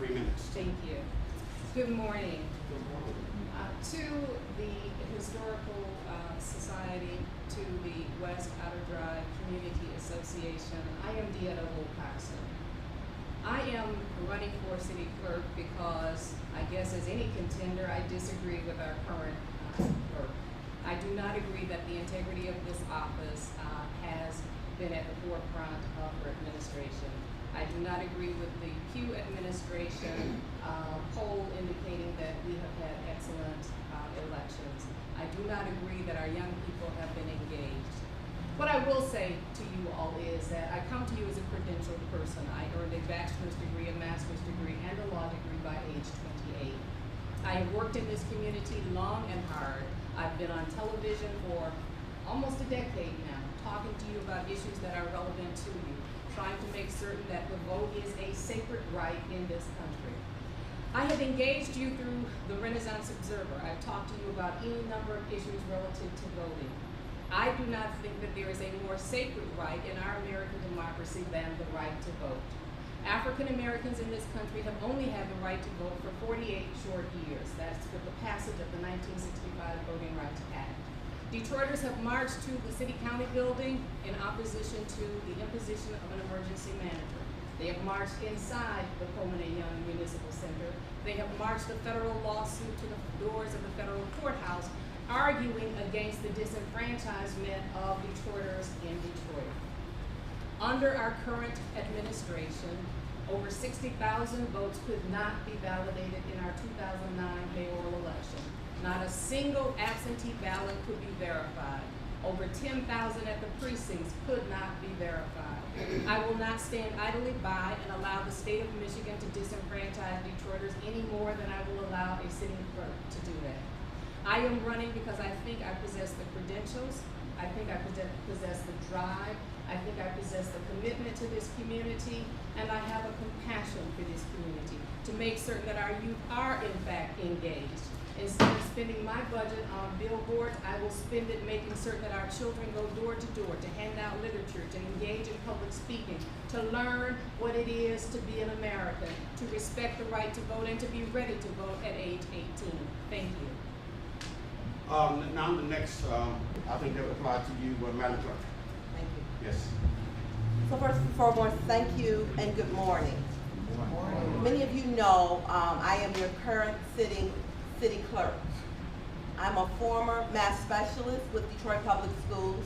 3 minutes. Thank you. Good morning. To the Historical Society, to the West Outer Drive Community Association, I am D.Eatta Wilcoxon. I am running for city clerk because I guess as any contender, I disagree with our current clerk. I do not agree that the integrity of this office has been at the forefront of her administration. I do not agree with the Pew administration poll indicating that we have had excellent elections. I do not agree that our young people have been engaged. What I will say to you all is that I come to you as a credentialed person. I earned a bachelor's degree, a master's degree, and a law degree by age 28. I have worked in this community long and hard. I've been on television for almost a decade now, talking to you about issues that are relevant to you, trying to make certain that the vote is a sacred right in this country. I have engaged you through the Renaissance Observer. I've talked to you about any number of issues relative to voting. I do not think that there is a more sacred right in our American democracy than the right to vote. African Americans in this country have only had the right to vote for 48 short years. That's with the passage of the 1965 Voting Rights Act. Detroiters have marched to the city-county building in opposition to the imposition of an emergency manager. They have marched inside the Coleman A. Young Municipal Center. They have marched a federal lawsuit to the doors of the federal courthouse, arguing against the disenfranchisement of Detroiters in Detroit. Under our current administration, over 60,000 votes could not be validated in our 2009 mayoral election. Not a single absentee ballot could be verified. Over 10,000 at the precincts could not be verified. I will not stand idly by and allow the state of Michigan to disenfranchise Detroiters any more than I will allow a sitting clerk to do that. I am running because I think I possess the credentials, I think I possess the drive, I think I possess the commitment to this community, and I have a compassion for this community to make certain that our youth are in fact engaged. Instead of spending my budget on billboards, I will spend it making certain that our children go door to door to hand out literature, to engage in public speaking, to learn what it is to be an American, to respect the right to vote, and to be ready to vote at age 18. Thank you. Now the next, I think that would apply to you, Madam Clerk. Thank you. Yes. So first and foremost, thank you and good morning. Good morning. Many of you know I am your current sitting city clerk. I'm a former math specialist with Detroit Public Schools.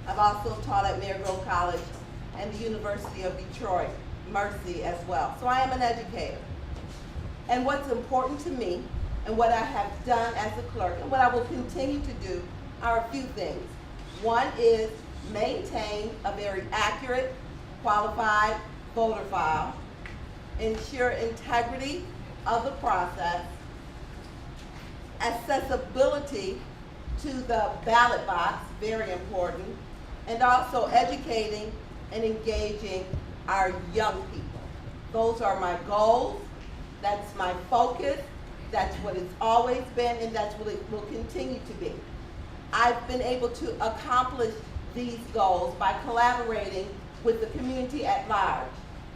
I've also taught at Mayor Grove College and the University of Detroit, Mercy as well. So I am an educator. And what's important to me and what I have done as a clerk and what I will continue to do are a few things. One is maintain a very accurate, qualified voter file, ensure integrity of the process, accessibility to the ballot box, very important, and also educating and engaging our young people. Those are my goals, that's my focus, that's what it's always been, and that's what it will continue to be. I've been able to accomplish these goals by collaborating with the community at large,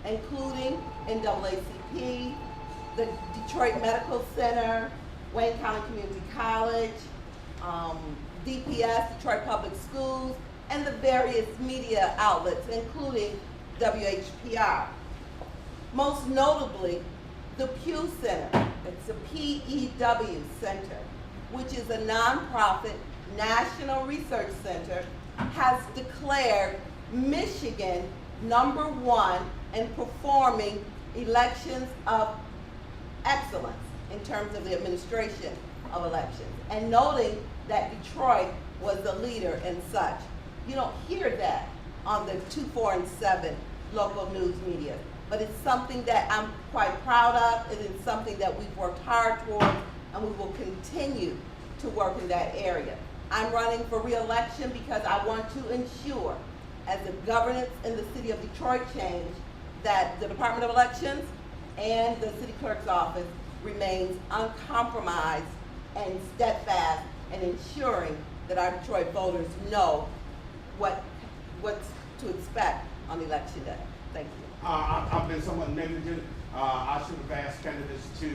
including NAACP, the Detroit Medical Center, Wayne County Community College, DPS, Detroit Public Schools, and the various media outlets, including WHPR. Most notably, the Pew Center, it's a PEW Center, which is a nonprofit national research center, has declared Michigan #1 in performing elections of excellence in terms of the administration of elections, and noting that Detroit was the leader in such. You don't hear that on the 2, 4, and 7 local news media, but it's something that I'm quite proud of. It is something that we've worked hard towards, and we will continue to work in that area. I'm running for re-election because I want to ensure, as the governance in the city of Detroit change, that the Department of Elections and the city clerk's office remains uncompromised and steadfast in ensuring that our Detroit voters know what's to expect on election day. Thank you. I've been somewhat negligent I should have asked candidates to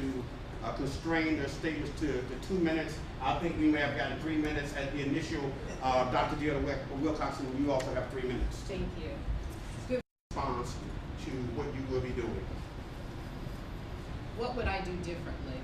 constrain their statements to 2 minutes. I think we may have gotten 3 minutes at the initial. Dr. D.Eatta Wilcoxon, you also have 3 minutes. Thank you. Good. Response to what you will be doing. What would I do differently?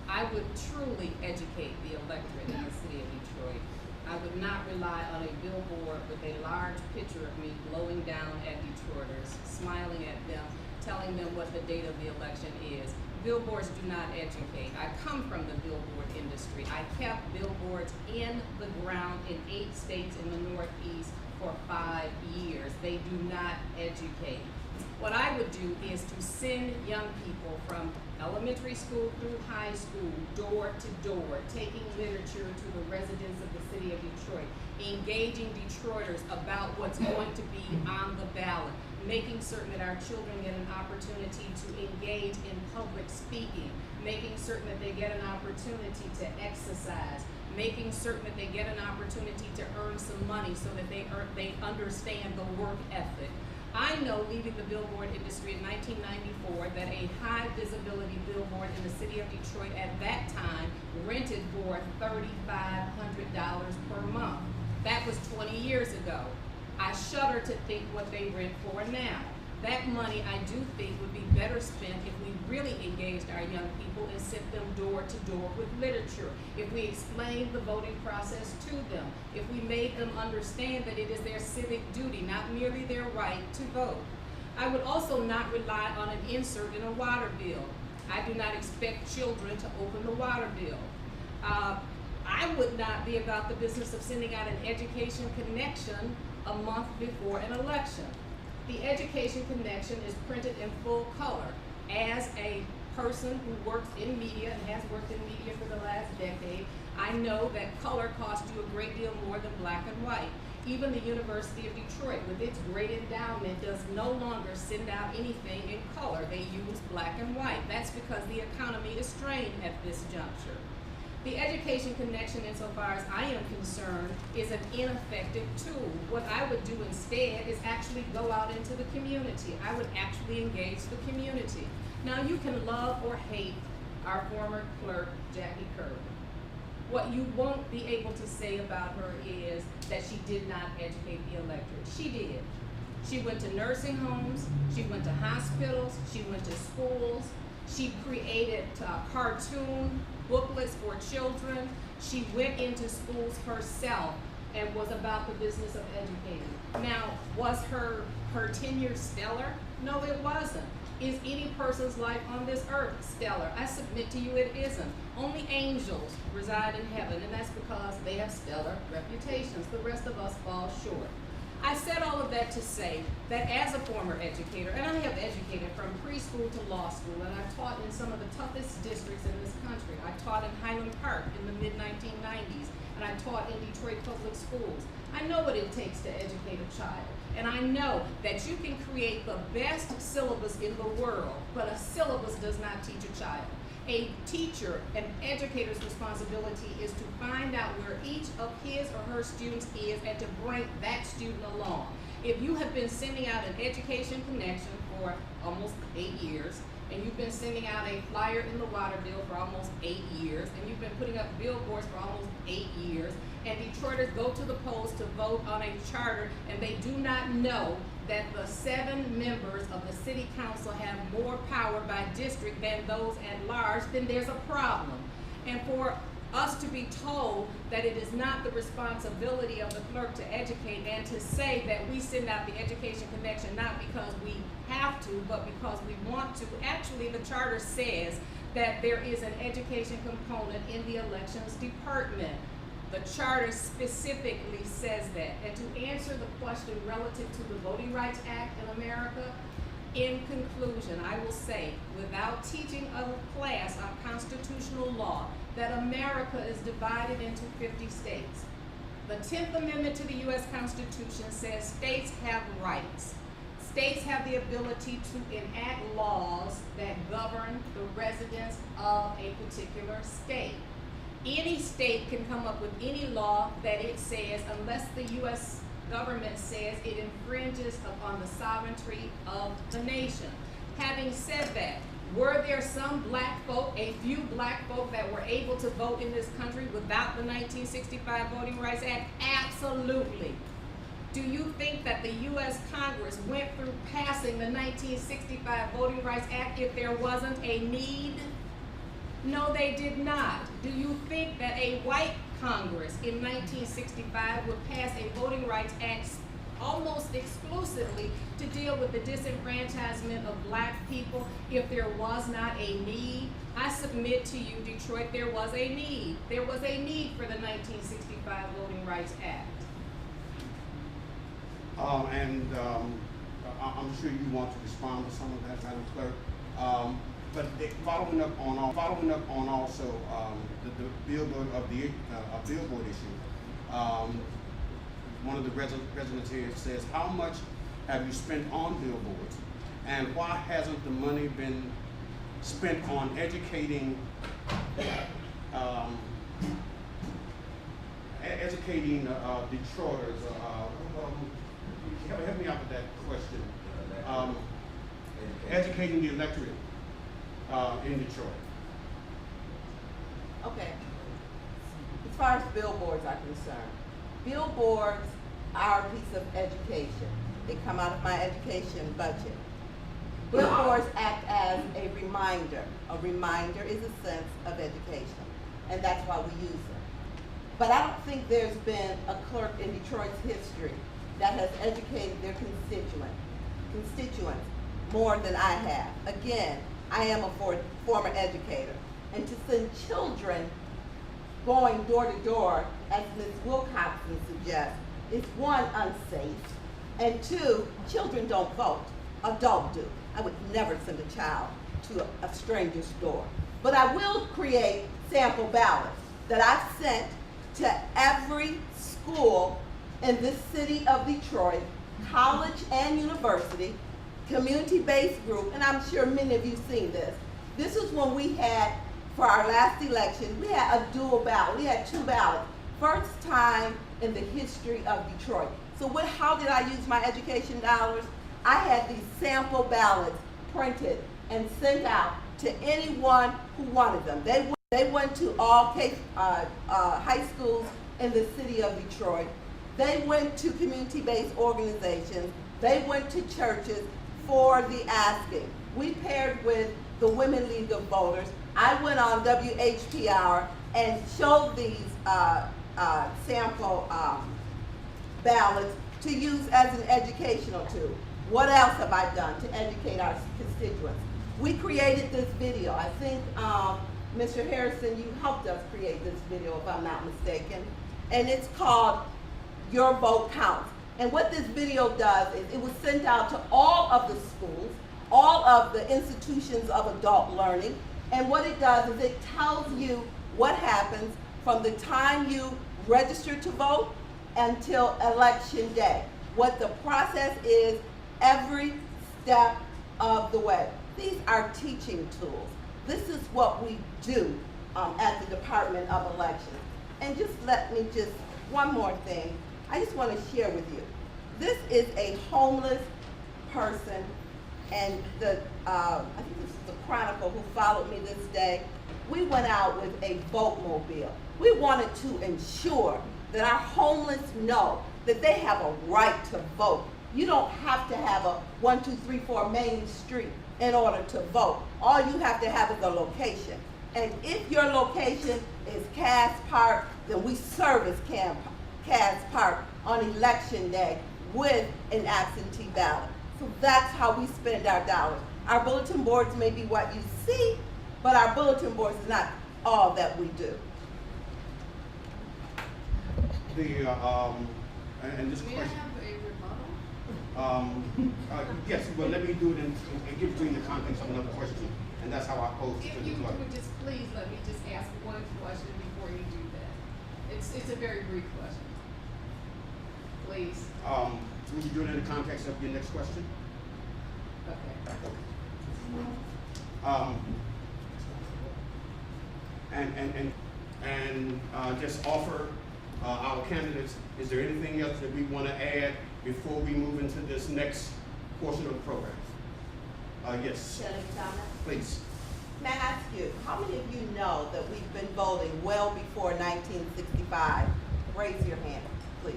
I would truly educate the electorate in the city of Detroit. I would not rely on a billboard with a large picture of me glowing down at Detroiters, smiling at them, telling them what the date of the election is. Billboards do not educate. I come from the billboard industry. I kept billboards in the ground in 8 states in the Northeast for 5 years. They do not educate. What I would do is to send young people from elementary school through high school, door to door, taking literature to the residents of the city of Detroit, engaging Detroiters about what's going to be on the ballot, making certain that our children get an opportunity to engage in public speaking, making certain that they get an opportunity to exercise, making certain that they get an opportunity to earn some money so that they understand the work ethic. I know, leaving the billboard industry in 1994, that a high visibility billboard in the city of Detroit at that time rented for $3,500 per month. That was 20 years ago. I shudder to think what they rent for now. That money, I do think, would be better spent if we really engaged our young people and sent them door to door with literature, if we explained the voting process to them, if we made them understand that it is their civic duty, not merely their right, to vote. I would also not rely on an insert in a water bill. I do not expect children to open the water bill. I would not be about the business of sending out an education connection a month before an election. The education connection is printed in full color. As a person who works in media and has worked in media for the last decade, I know that color costs you a great deal more than black and white. Even the University of Detroit, with its great endowment, does no longer send out anything in color. They use black and white. That's because the economy is strained at this juncture. The education connection, insofar as I am concerned, is an ineffective tool. What I would do instead is actually go out into the community. I would actually engage the community. Now, you can love or hate our former clerk, Jackie Kirby. What you won't be able to say about her is that she did not educate the electorate. She did. She went to nursing homes, she went to hospitals, she went to schools, she created cartoon booklets for children. She went into schools herself and was about the business of educating. Now, was her tenure stellar? No, it wasn't. Is any person's life on this earth stellar? I submit to you it isn't. Only angels reside in heaven, and that's because they have stellar reputations. The rest of us fall short. I said all of that to say that as a former educator, and I have educated from preschool to law school, and I've taught in some of the toughest districts in this country. I taught in Highland Park in the mid-1990s, and I taught in Detroit public schools. I know what it takes to educate a child, and I know that you can create the best syllabus in the world, but a syllabus does not teach a child. A teacher, an educator's responsibility is to find out where each of his or her students is and to bring that student along. If you have been sending out an education connection for almost 8 years, and you've been sending out a flyer in the water bill for almost 8 years, and you've been putting up billboards for almost 8 years, and Detroiters go to the polls to vote on a charter, and they do not know that the 7 members of the city council have more power by district than those at large, then there's a problem. And for us to be told that it is not the responsibility of the clerk to educate, and to say that we send out the education connection not because we have to, but because we want to. Actually, the charter says that there is an education component in the elections department. The charter specifically says that. And to answer the question relative to the Voting Rights Act in America, in conclusion, I will say, without teaching a class on constitutional law, that America is divided into 50 states. The 10th Amendment to the U.S. Constitution says states have rights. States have the ability to enact laws that govern the residents of a particular state. Any state can come up with any law that it says, unless the U.S. government says it infringes upon the sovereignty of the nation. Having said that, were there some black folk, a few black folk that were able to vote in this country without the 1965 Voting Rights Act? Absolutely. Do you think that the U.S. Congress went through passing the 1965 Voting Rights Act if there wasn't a need? No, they did not. Do you think that a white Congress in 1965 would pass a Voting Rights Act almost exclusively to deal with the disenfranchisement of black people if there was not a need? I submit to you, Detroit, there was a need. There was a need for the 1965 Voting Rights Act. I'm sure you want to respond to some of that, Madam Clerk. But following up on also the billboard of the billboard issue. One of the residents here says, how much have you spent on billboards, and why hasn't the money been spent on educating Detroiters? Help me out with that question. Educating the electorate in Detroit. Okay. As far as billboards are concerned, billboards are a piece of education. They come out of my education budget. Billboards act as a reminder. A reminder is a sense of education, and that's why we use them. But I don't think there's been a clerk in Detroit's history that has educated their constituents more than I have. Again, I am a former educator, and to send children going door to door, as Ms. Wilcoxon suggests, is one, unsafe, and two, children don't vote, adults do. I would never send a child to a stranger's door. But I will create sample ballots that I've sent to every school in this city of Detroit, college and university, community-based group, and I'm sure many of you have seen this. This is when we had, for our last election, we had a dual ballot. We had two ballots. First time in the history of Detroit. So how did I use my education dollars? I had these sample ballots printed and sent out to anyone who wanted them. They went to all high schools in the city of Detroit. They went to community-based organizations. They went to churches for the asking. We paired with the Women League of Voters. I went on WHPR and showed these sample ballots to use as an educational tool. What else have I done to educate our constituents? We created this video. I think, Mr. Harrison, you helped us create this video, if I'm not mistaken. And it's called Your Vote Counts. And what this video does is it was sent out to all of the schools, all of the institutions of adult learning. And what it does is it tells you what happens from the time you register to vote until election day. What the process is every step of the way. These are teaching tools. This is what we do at the Department of Elections. And one more thing. I just want to share with you. This is a homeless person, and I think this is the Chronicle who followed me this day. We went out with a vote mobile. We wanted to ensure that our homeless know that they have a right to vote. You don't have to have a 1, 2, 3, 4 Main Street in order to vote. All you have to have is a location. And if your location is Cass Park, then we service Cass Park on election day with an absentee ballot. So that's how we spend our dollars. Our bulletin boards may be what you see, but our bulletin boards is not all that we do. And this May I question. have a rebuttal? Yes, but let me do it and give it to you in the context of another question, and that's how I pose it to If the you clerk. would just please let me just ask one question before you do that. It's a very brief question. Please. Would you do it in the context of your next question? Okay. And just offer our candidates, is there anything else that we want to add before we move into this next portion of the program? Yes, Senator Thomas? please. May I ask you, how many of you know that we've been voting well before 1965? Raise your hand, please.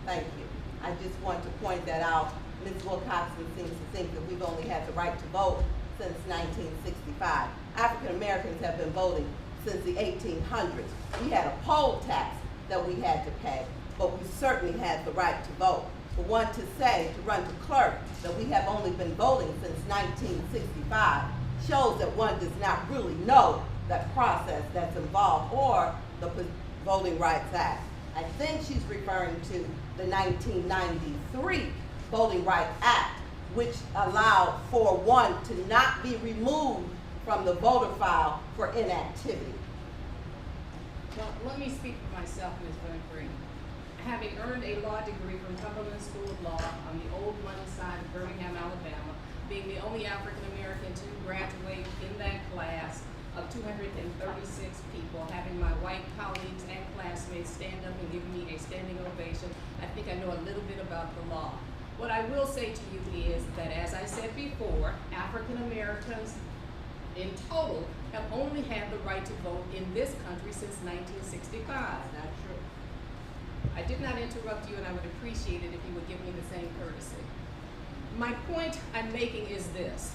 Thank you. I just want to point that out. Ms. Wilcoxon seems to think that we've only had the right to vote since 1965. African Americans have been voting since the 1800s. We had a poll tax that we had to pay, but we certainly had the right to vote. For one to say, to run to clerk, that we have only been voting since 1965 shows that one does not really know that process that's involved or the Voting Rights Act. I think she's referring to the 1993 Voting Rights Act, which allowed for one to not be removed from the voter file for inactivity. Well, let me speak for myself, Ms. Winfrey. Having earned a law degree from Cumberland School of Law on the old money side of Birmingham, Alabama, being the only African American to graduate in that class of 236 people, having my white colleagues and classmates stand up and give me a standing ovation, I think I know a little bit about the law. What I will say to you is that, as I said before, African Americans in total have only had the right to vote in this country since 1965. Not true. I did not interrupt you, and I would appreciate it if you would give me the same courtesy. My point I'm making is this.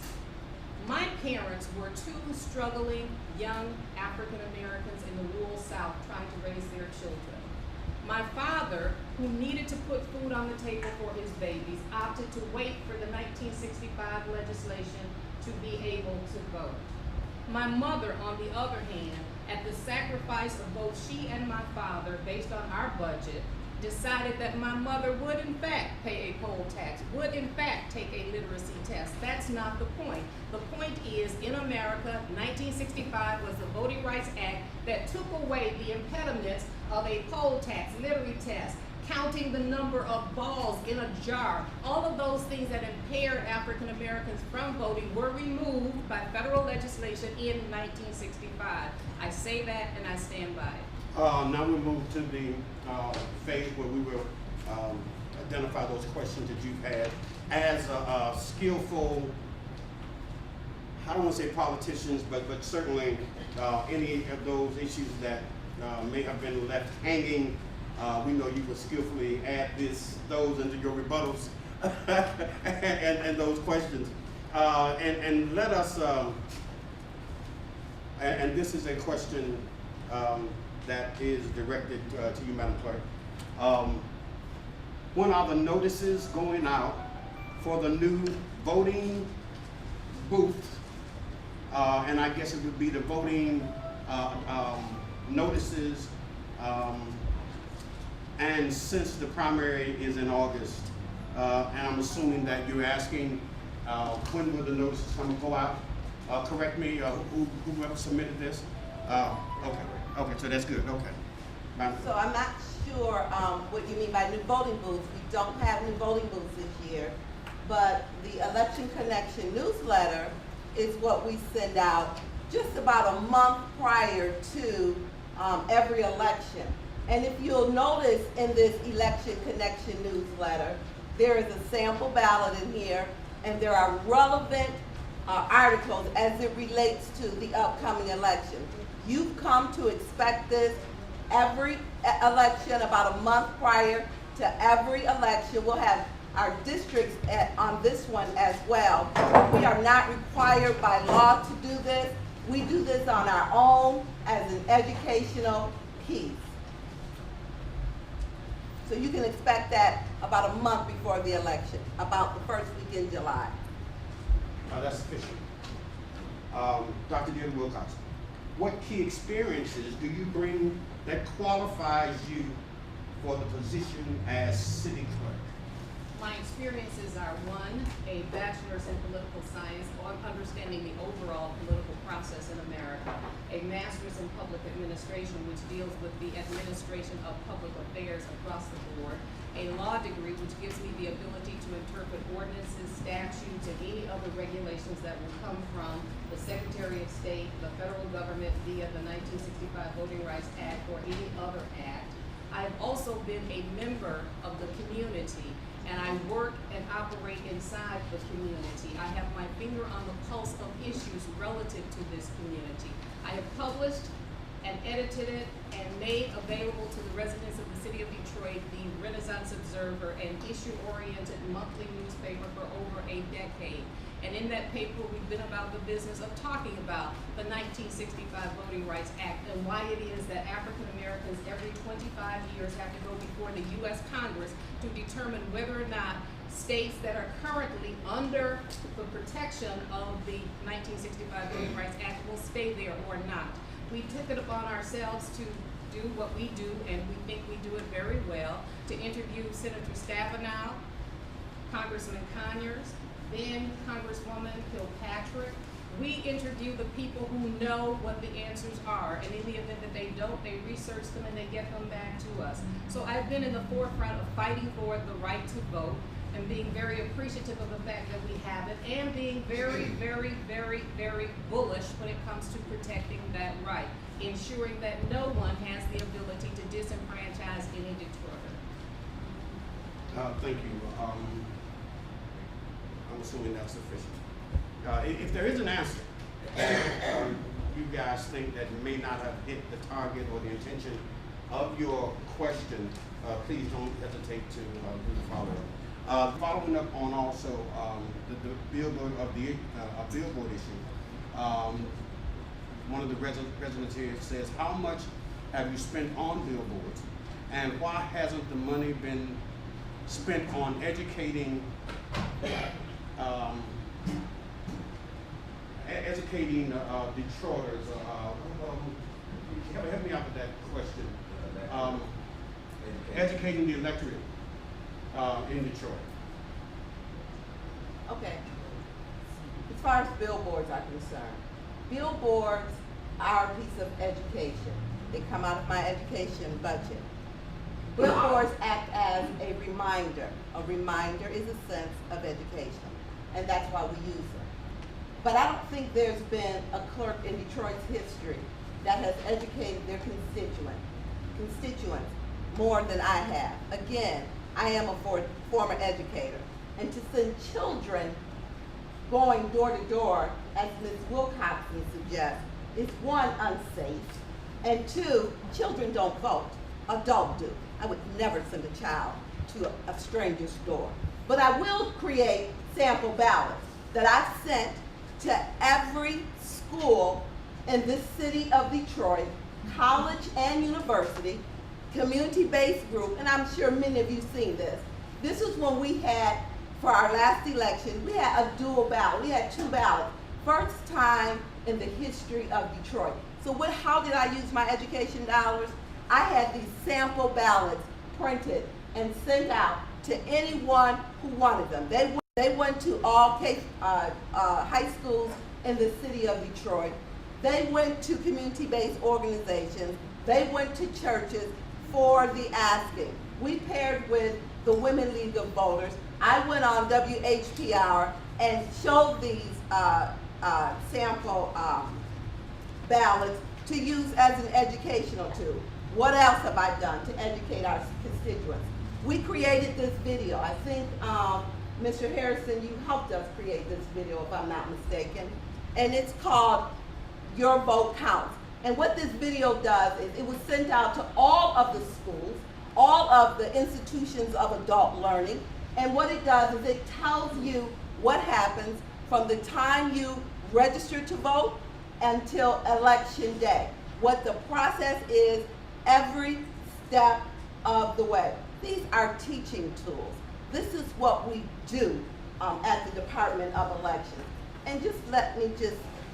My parents were two struggling young African Americans in the rural South trying to raise their children. My father, who needed to put food on the table for his babies, opted to wait for the 1965 legislation to be able to vote. My mother, on the other hand, at the sacrifice of both she and my father, based on our budget, decided that my mother would in fact pay a poll tax, would in fact take a literacy test. That's not the point. The point is, in America, 1965 was the Voting Rights Act that took away the impediments of a poll tax, literacy test, counting the number of balls in a jar. All of those things that impaired African Americans from voting were removed by federal legislation in 1965. I say that and I stand by it. Now we move to the phase where we will identify those questions that you've had. As a skillful, I don't want to say politicians, but certainly any of those issues that may have been left hanging, we know you will skillfully add those into your rebuttals and those questions. And let us, and this is a question that is directed to you, Madam Clerk. When are the notices going out for the new voting booth? And I guess it would be the voting notices. And since the primary is in August, and I'm assuming that you're asking when will the notices come and go out? Correct me, whoever submitted this? Okay, so that's good, okay. So I'm not sure what you mean by new voting booths. We don't have new voting booths this year, but the Election Connection newsletter is what we send out just about a month prior to every election. And if you'll notice in this Election Connection newsletter, there is a sample ballot in here, and there are relevant articles as it relates to the upcoming election. You've come to expect this every election, about a month prior to every election. We'll have our districts on this one as well. We are not required by law to do this. We do this on our own as an educational piece. So you can expect that about a month before the election, about the first week in July. That's sufficient. Dr. D.Eatta Wilcoxon, what key experiences do you bring that qualifies you for the position as city clerk? My experiences are, one, a bachelor's in political science on understanding the overall political process in America, a master's in public administration, which deals with the administration of public affairs across the board, a law degree, which gives me the ability to interpret ordinances, statutes, and any other regulations that will come from the Secretary of State, the federal government via the 1965 Voting Rights Act or any other act. I've also been a member of the community and I work and operate inside the community. I have my finger on the pulse of issues relative to this community. I have published and edited it and made available to the residents of the city of Detroit the Renaissance Observer, an issue-oriented monthly newspaper for over a decade. And in that paper, we've been about the business of talking about the 1965 Voting Rights Act and why it is that African Americans every 25 years have to go before the U.S. Congress to determine whether or not states that are currently under the protection of the 1965 Voting Rights Act will stay there or not. We took it upon ourselves to do what we do, and we think we do it very well, to interview Senator Stabenow, Congressman Conyers, then Congresswoman Kilpatrick. We interview the people who know what the answers are, and in the event that they don't, they research them and they get them back to us. So I've been in the forefront of fighting for the right to vote and being very appreciative of the fact that we have it, and being very, very, very, very bullish when it comes to protecting that right, ensuring that no one has the ability to disenfranchise any Detroiter. Thank you. I'm assuming that's sufficient. If there is an answer, you guys think that may not have hit the target or the intention of your question, please don't hesitate to do the follow-up. Following up on also the billboard of the billboard issue, one of the residents here says, how much have you spent on billboards, and why hasn't the money been spent on educating Detroiters? Help me out with that question. Educating the electorate in Detroit. Okay. As far as billboards are concerned, billboards are a piece of education. They come out of my education budget. Billboards act as a reminder. A reminder is a sense of education, and that's why we use them. But I don't think there's been a clerk in Detroit's history that has educated their constituents more than I have. Again, I am a former educator, and to send children going door to door, as Ms. Wilcoxon suggests, is one, unsafe, and two, children don't vote. Adults do. I would never send a child to a stranger's door. But I will create sample ballots that I sent to every school in this city of Detroit, college and university, community-based group, and I'm sure many of you have seen this. This is when we had, for our last election, we had a dual ballot. We had two ballots. First time in the history of Detroit. So how did I use my education dollars? I had these sample ballots printed and sent out to anyone who wanted them. They went to all high schools in the city of Detroit. They went to community-based organizations. They went to churches for the asking. We paired with the Women League of Voters. I went on WHPR and showed these sample ballots to use as an educational tool. What else have I done to educate our constituents? We created this video. I think, Mr. Harrison, you helped us create this video, if I'm not mistaken. And it's called Your Vote Counts. And what this video does is it was sent out to all of the schools, all of the institutions of adult learning. And what it does is it tells you what happens from the time you register to vote until election day. What the process is every step of the way. These are teaching tools. This is what we do at the Department of Elections. And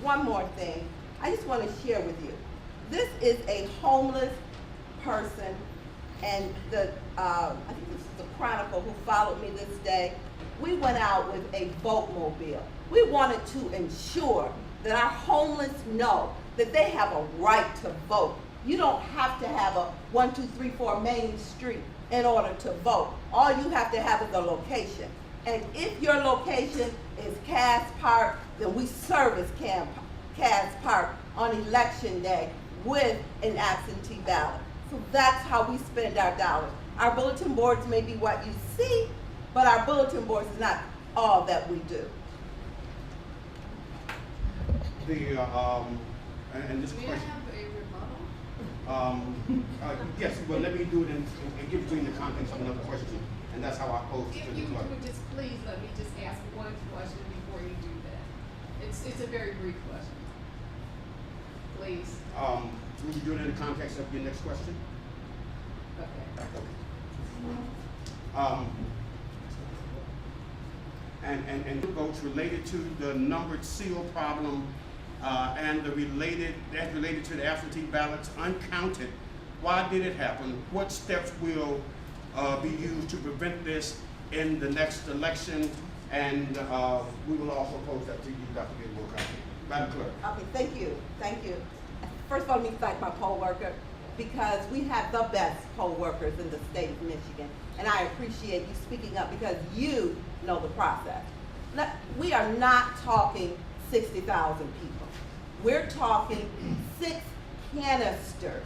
one more thing. I just want to share with you. This is a homeless person, and I think this is the Chronicle who followed me this day. We went out with a vote mobile. We wanted to ensure that our homeless know that they have a right to vote. You don't have to have a 1, 2, 3, 4 Main Street in order to vote. All you have to have is a location. And if your location is Cass Park, then we service Cass Park on election day with an absentee ballot. So that's how we spend our dollars. Our bulletin boards may be what you see, but our bulletin boards is not all that we do. And this May I question. have a rebuttal? Yes, well, let me do it and give it to you in the context of another question, and that's how I pose it If to the you clerk. would just please let me just ask one question before you do that. It's a very brief question. Please. Will you do it in the context of your next question? Okay. And votes related to the numbered seal problem, and that's related to the absentee ballots uncounted. Why did it happen? What steps will be used to prevent this in the next election? And we will also pose that to you, Dr. Wilcoxon. Madam Clerk. Okay, thank you. First of all, let me thank my poll worker, because we have the best poll workers in the state of Michigan. And I appreciate you speaking up because you know the process. We are not talking 60,000 people. We're talking 6 canisters,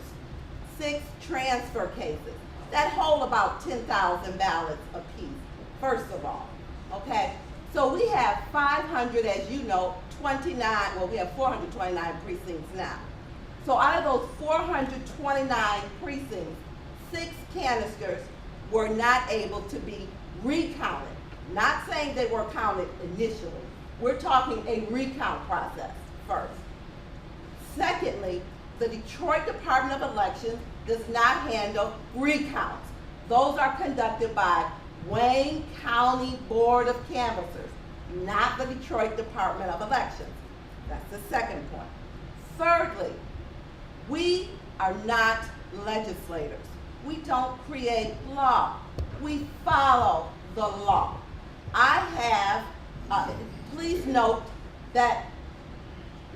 6 transfer cases that hold about 10,000 ballots apiece, first of all, okay? So we have 500, as you know, 29, well, we have 429 precincts now. So out of those 429 precincts, 6 canisters were not able to be recounted. Not saying they were counted initially. We're talking a recount process first. Secondly, the Detroit Department of Elections does not handle recounts. Those are conducted by Wayne County Board of Canvassers, not the Detroit Department of Elections. That's the second point. Thirdly, we are not legislators. We don't create law. We follow the law. I have, please note that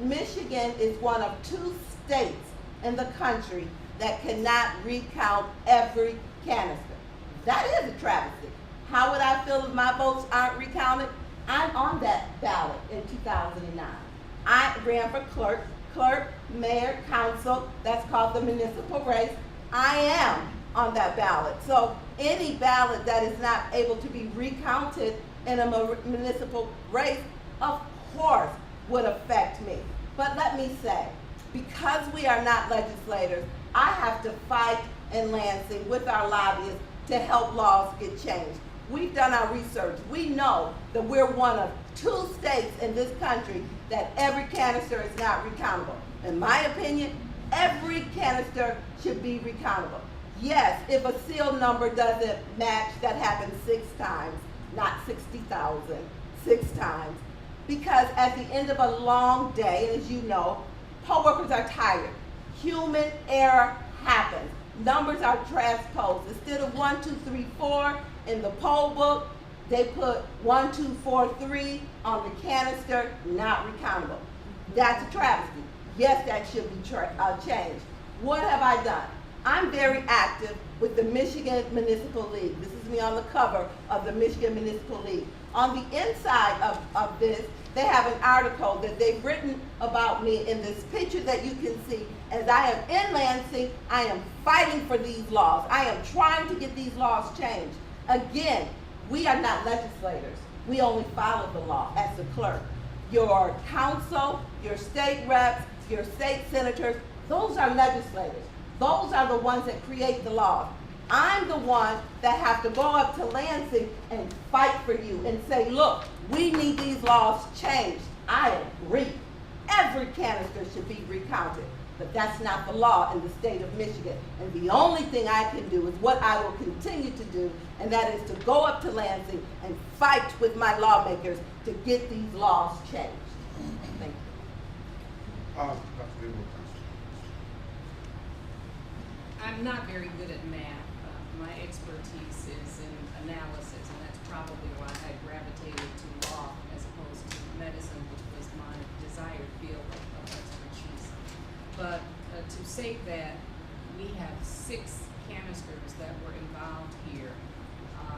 Michigan is one of 2 states in the country that cannot recount every canister. That is a travesty. How would I feel if my votes aren't recounted? I'm on that ballot in 2009. I ran for clerk, mayor, council, that's called the municipal race. I am on that ballot. So any ballot that is not able to be recounted in a municipal race, of course, would affect me. But let me say, because we are not legislators, I have to fight in Lansing with our lobbyists to help laws get changed. We've done our research. We know that we're one of 2 states in this country that every canister is not recountable. In my opinion, every canister should be recountable. Yes, if a seal number doesn't match, that happens 6 times, not 60,000, 6 times. Because at the end of a long day, as you know, poll workers are tired. Human error happens. Numbers are transposed. Instead of 1, 2, 3, 4 in the poll book, they put 1, 2, 4, 3 on the canister, not recountable. That's a travesty. Yes, that should be changed. What have I done? I'm very active with the Michigan Municipal League. This is me on the cover of the Michigan Municipal League. On the inside of this, they have an article that they've written about me in this picture that you can see. As I am in Lansing, I am fighting for these laws. I am trying to get these laws changed. Again, we are not legislators. We only follow the law as the clerk. Your council, your state reps, your state senators, those are legislators. Those are the ones that create the laws. I'm the one that have to go up to Lansing and fight for you and say, look, we need these laws changed. I agree. Every canister should be recounted, but that's not the law in the state of Michigan. And the only thing I can do is what I will continue to do, and that is to go up to Lansing and fight with my lawmakers to get these laws changed. Thank you. Dr. Wilcoxon. I'm not very good at math. My expertise is in analysis, and that's probably why I gravitated to law as opposed to medicine, which was my desired field of expertise. But to say that we have 6 canisters that were involved here,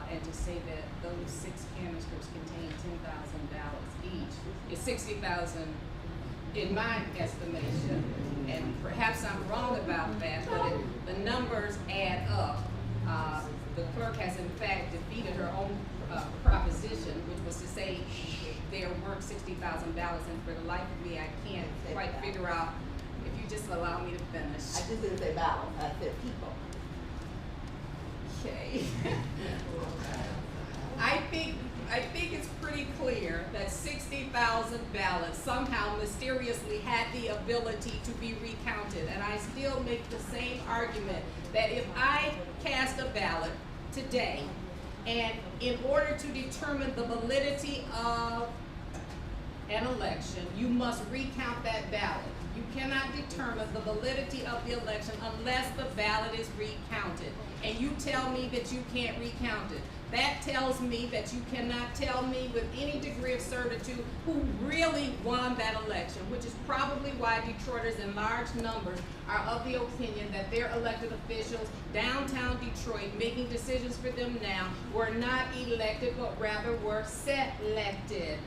and to say that those 6 canisters contain 10,000 ballots each is 60,000 in my estimation. And perhaps I'm wrong about that, but the numbers add up. The clerk has in fact defeated her own proposition, which was to say there weren't 60,000 ballots, and for the life of me, I can't quite figure out, if you just allow me to finish. I just didn't say ballots, I said people. Okay. I think it's pretty clear that 60,000 ballots somehow mysteriously had the ability to be recounted. And I still make the same argument that if I cast a ballot today, and in order to determine the validity of an election, you must recount that ballot. You cannot determine the validity of the election unless the ballot is recounted. And you tell me that you can't recount it. That tells me that you cannot tell me with any degree of certitude who really won that election, which is probably why Detroiters in large numbers are of the opinion that their elected officials downtown Detroit making decisions for them now were not elected, but rather were selected.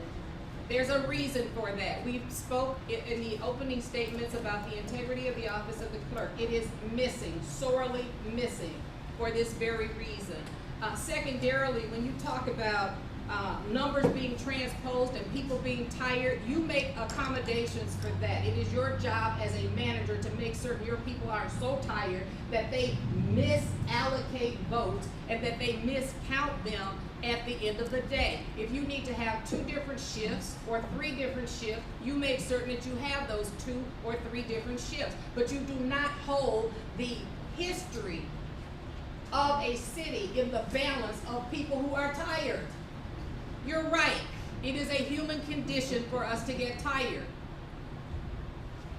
There's a reason for that. We spoke in the opening statements about the integrity of the office of the clerk. It is missing, sorely missing, for this very reason. Secondarily, when you talk about numbers being transposed and people being tired, you make accommodations for that. It is your job as a manager to make certain your people aren't so tired that they misallocate votes and that they miscount them at the end of the day. If you need to have 2 different shifts or 3 different shifts, you make certain that you have those 2 or 3 different shifts. But you do not hold the history of a city in the balance of people who are tired. You're right. It is a human condition for us to get tired.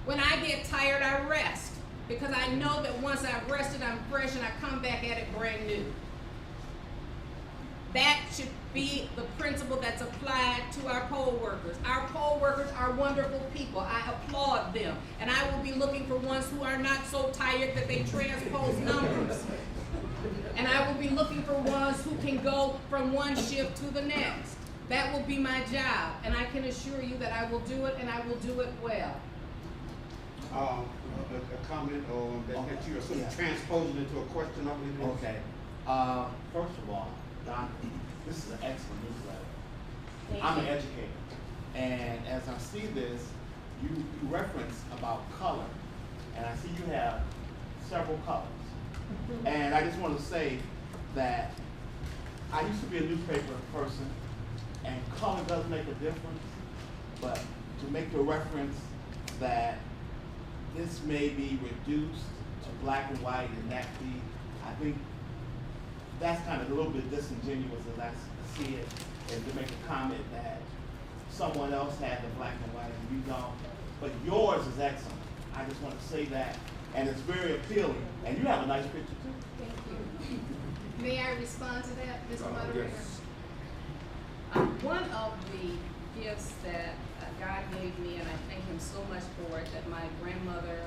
When I get tired, I rest, because I know that once I've rested, I'm fresh and I come back at it brand new. That should be the principle that's applied to our poll workers. Our poll workers are wonderful people. I applaud them. And I will be looking for ones who are not so tired that they transpose numbers. And I will be looking for ones who can go from one shift to the next. That will be my job. And I can assure you that I will do it, and I will do it well. A comment or that you are sort of transposing into a question of it. Okay. First of all, Don, this is an excellent newsletter. I'm an educator, and as I see this, you reference about color, and I see you have several colors. And I just want to say that I used to be a newspaper person, and color does make a difference, but to make the reference that this may be reduced to black and white and that be, I think that's kind of a little bit disingenuous as I see it, and to make a comment that someone else had the black and white and you don't, but yours is excellent. I just want to say that, and it's very appealing, and you have a nice picture too. Thank you. May I respond to that, Mr. Moderator? Yes. One of the gifts that God gave me, and I thank him so much for it, that my grandmother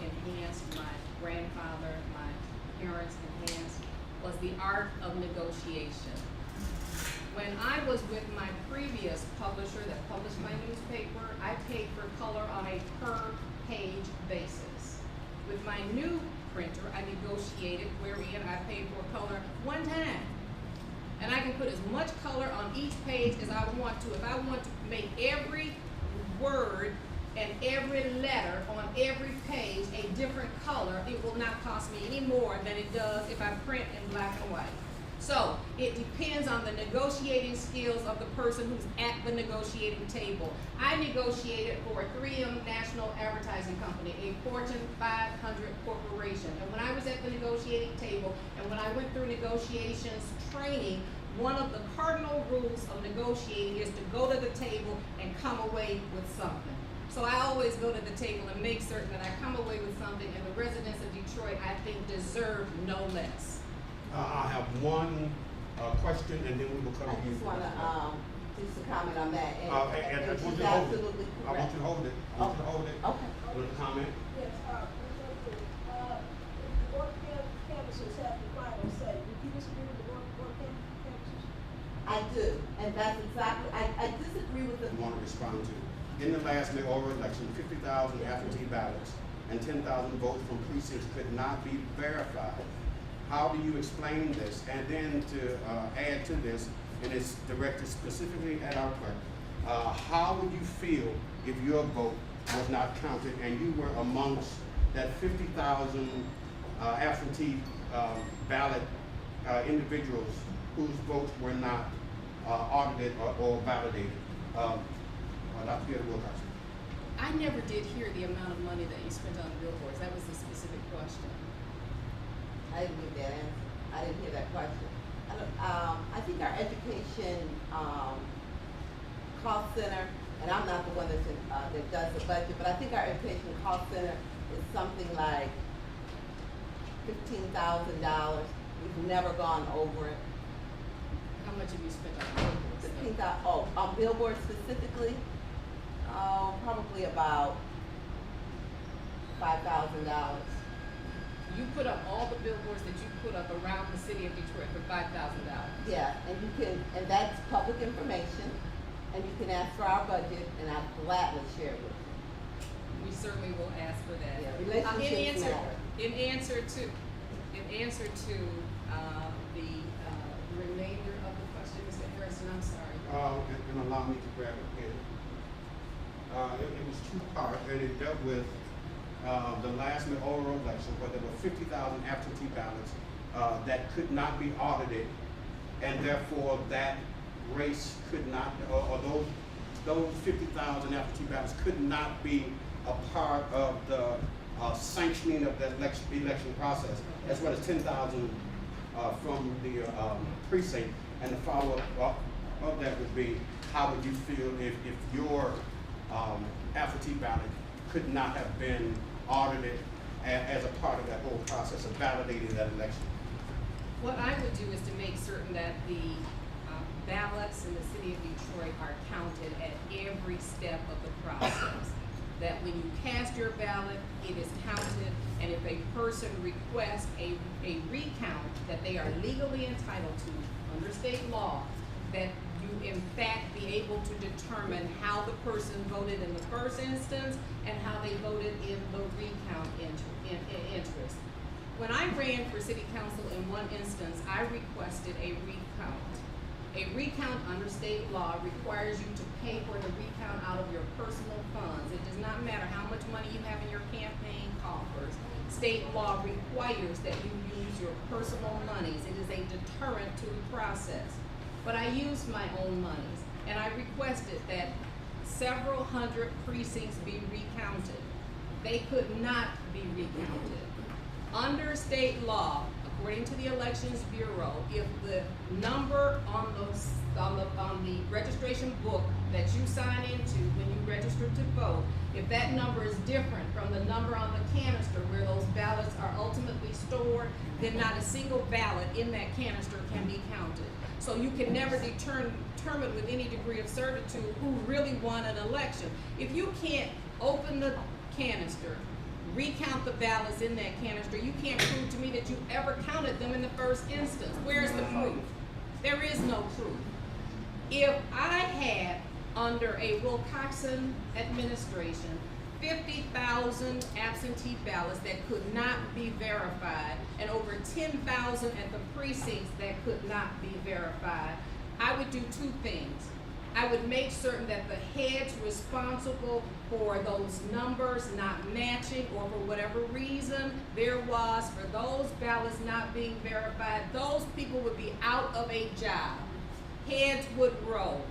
enhanced, my grandfather, my parents enhanced, was the art of negotiation. When I was with my previous publisher that published my newspaper, I paid for color on a per page basis. With my new printer, I negotiated wherein I paid for color one time. And I can put as much color on each page as I want to. If I want to make every word and every letter on every page a different color, it will not cost me any more than it does if I print in black and white. So it depends on the negotiating skills of the person who's at the negotiating table. I negotiated for a 3M National Advertising Company, a Fortune 500 corporation. And when I was at the negotiating table and when I went through negotiations training, one of the cardinal rules of negotiating is to go to the table and come away with something. So I always go to the table and make certain that I come away with something, and the residents of Detroit, I think, deserve no less. I have one question, and then we will come I to you. just want to just a comment on that. And I want you she's to hold it. absolutely I want correct. you to hold it. I want you to hold it. Okay. With a comment. Yes, the work campuses have the final say. Do you disagree with the work campuses? I do, and that's exactly, I disagree with the. I want to respond to. In the last mayoral election, 50,000 absentee ballots and 10,000 votes from precincts could not be verified. How do you explain this? And then to add to this, and it's directed specifically at our clerk. How would you feel if your vote was not counted and you were amongst that 50,000 absentee ballot individuals whose votes were not audited or validated? Dr. D.Eatta Wilcoxon. I never did hear the amount of money that you spent on billboards. That was the specific question. I didn't get that answer. I didn't hear that question. I think our education cost center, and I'm not the one that's that does the budget, but I think our education cost center is something like $15,000. We've never gone over it. How much have you spent on billboards? 15,000. Oh, on billboards specifically, probably about $5,000. You put up all the billboards that you put up around the city of Detroit for $5,000. Yeah, and that's public information, and you can ask for our budget, and I'll gladly share it with you. We certainly will ask for that. Yeah, relationships matter. In answer to the remainder of the question, Mr. Harrison, I'm sorry. And allow me to grab it again. It was two parts, and it dealt with the last mayoral election, where there were 50,000 absentee ballots that could not be audited, and therefore that race could not, or those 50,000 absentee ballots could not be a part of the sanctioning of the election process, as well as 10,000 from the precinct. And the follow-up of that would be, how would you feel if your absentee ballot could not have been audited as a part of that whole process of validating that election? What I would do is to make certain that the ballots in the city of Detroit are counted at every step of the process. That when you cast your ballot, it is counted, and if a person requests a recount that they are legally entitled to under state law, that you in fact be able to determine how the person voted in the first instance and how they voted in the recount interest. When I ran for city council in one instance, I requested a recount. A recount under state law requires you to pay for the recount out of your personal funds. It does not matter how much money you have in your campaign coffers. State law requires that you use your personal monies. It is a deterrent to the process. But I used my own monies, and I requested that several hundred precincts be recounted. They could not be recounted. Under state law, according to the Elections Bureau, if the number on the registration book that you sign into when you register to vote, if that number is different from the number on the canister where those ballots are ultimately stored, then not a single ballot in that canister can be counted. So you can never determine with any degree of certitude who really won an election. If you can't open the canister, recount the ballots in that canister, you can't prove to me that you ever counted them in the first instance. Where's the proof? There is no proof. If I had, under a Wilcoxon administration, 50,000 absentee ballots that could not be verified and over 10,000 at the precincts that could not be verified, I would do two things. I would make certain that the heads responsible for those numbers not matching, or for whatever reason there was for those ballots not being verified, those people would be out of a job. Heads would roll,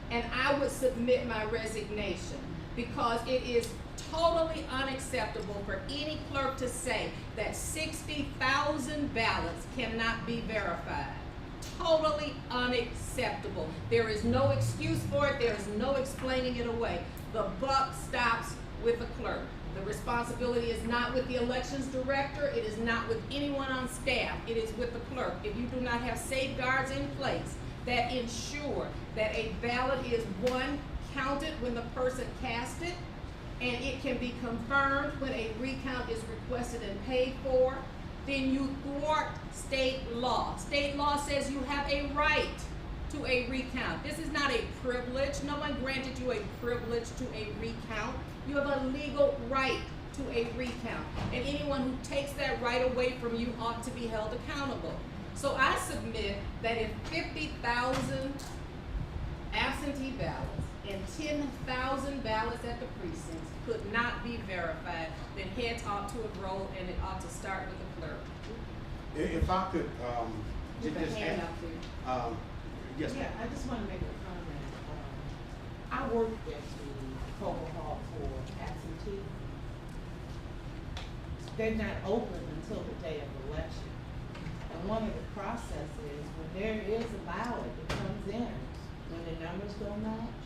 and I would submit my resignation, because it is totally unacceptable for any clerk to say that 60,000 ballots cannot be verified. Totally unacceptable. There is no excuse for it. There is no explaining it away. The buck stops with the clerk. The responsibility is not with the elections director. It is not with anyone on staff. It is with the clerk. If you do not have safeguards in place that ensure that a ballot is, one, counted when the person cast it, and it can be confirmed when a recount is requested and paid for, then you thwart state law. State law says you have a right to a recount. This is not a privilege. No one granted you a privilege to a recount. You have a legal right to a recount. And anyone who takes that right away from you ought to be held accountable. So I submit that if 50,000 absentee ballots and 10,000 ballots at the precincts could not be verified, then heads ought to have rolled and it ought to start with the clerk. If I could, With a just hand add, up there. yes, Yeah, ma'am. I just want to make a comment. I worked at the Coble Hall for absentee. They're not open until the day of election. And one of the processes, when there is a ballot that comes in, when the numbers don't match,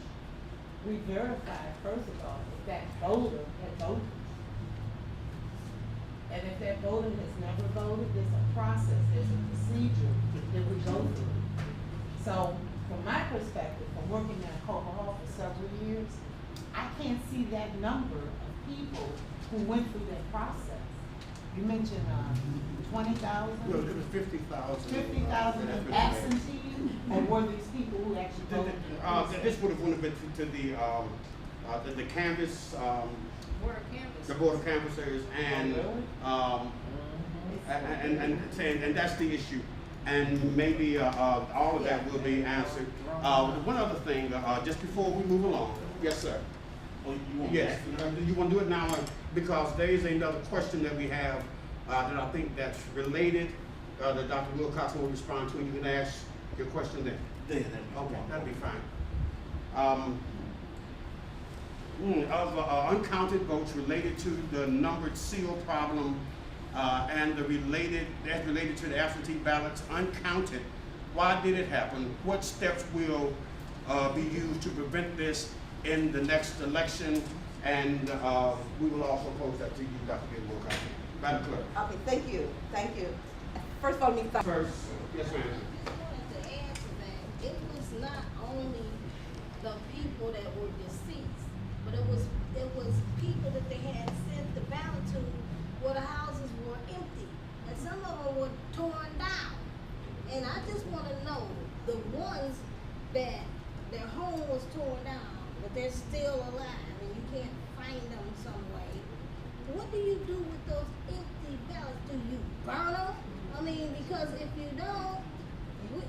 we verify, first of all, if that voter had voted. And if that voter has never voted, there's a process, there's a procedure that we go through. So, from my perspective, from working at Coble Hall for several years, I can't see that number of people who went through that process. You mentioned, 20,000? No, it was 50,000. 50,000 absentee, or were these people who actually voted? This would have been to the canvas, Board of Canvas. the board of canvassers and, Oh, and that's the issue. And maybe, all of that will be answered. One other thing, just before we move along. Yes, sir. Oh, you want Yes, you want to do it now, because there is another question that we have, that I think that's related, that Dr. Wilcoxon will respond to, and you can ask your question then. Yeah, Okay, that'd be fine. Of uncounted votes related to the numbered seal problem, and that's related to the absentee ballots uncounted, why did it happen? What steps will be used to prevent this in the next election? And we will also pose that to you, Dr. Wilcoxon. Madam Clerk. Okay, thank you. First of all, let me start. First, yes, ma'am. I wanted to add to that, it was not only the people that were deceased, but it was people that they had sent the ballot to where the houses were empty, and some of them were torn down. And I just wanna know, the ones that their home was torn down, but they're still alive, and you can't find them some way, what do you do with those empty ballots? Do you burn them? I mean, because if you don't,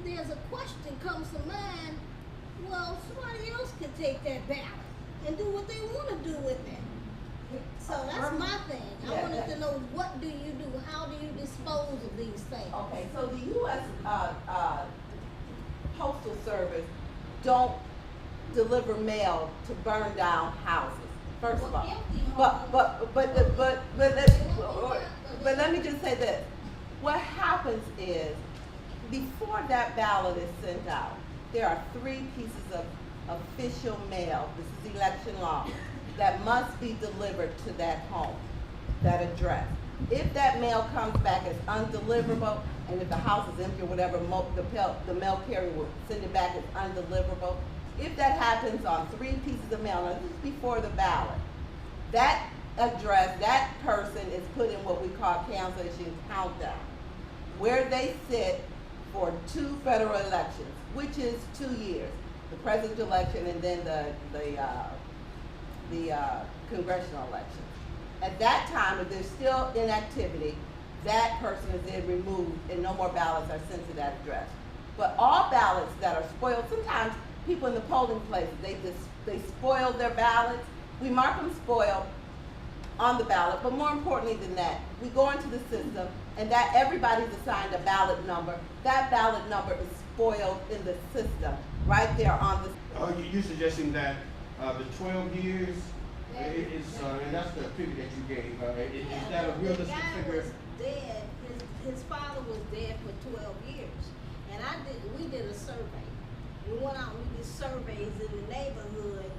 there's a question comes to mind, well, somebody else could take that ballot and do what they want to do with it. So that's my thing. I wanted to know, what do you do? How do you dispose of these things? Okay, so the U.S. Postal Service don't deliver mail to burn down houses, first of all. But let me just say this. What happens is, before that ballot is sent out, there are 3 pieces of official mail, this is election law, that must be delivered to that home, that address. If that mail comes back as undeliverable, and if the house is empty or whatever, the mail carrier will send it back as undeliverable. If that happens on 3 pieces of mail, now this is before the ballot, that address, that person is put in what we call cancellation countdown, where they sit for 2 federal elections, which is 2 years, the presidential election and then the congressional election. At that time, if there's still inactivity, that person is then removed and no more ballots are sent to that address. But all ballots that are spoiled, sometimes people in the polling places, they spoil their ballots. We mark them spoiled on the ballot, but more importantly than that, we go into the system and that everybody's assigned a ballot number. That ballot number is spoiled in the system, right there on the. You're suggesting that the 12 years is, and that's the figure that you gave, is that a realistic figure? The guy was dead, his father was dead for 12 years, and we did a survey. We went out and we did surveys in the neighborhood,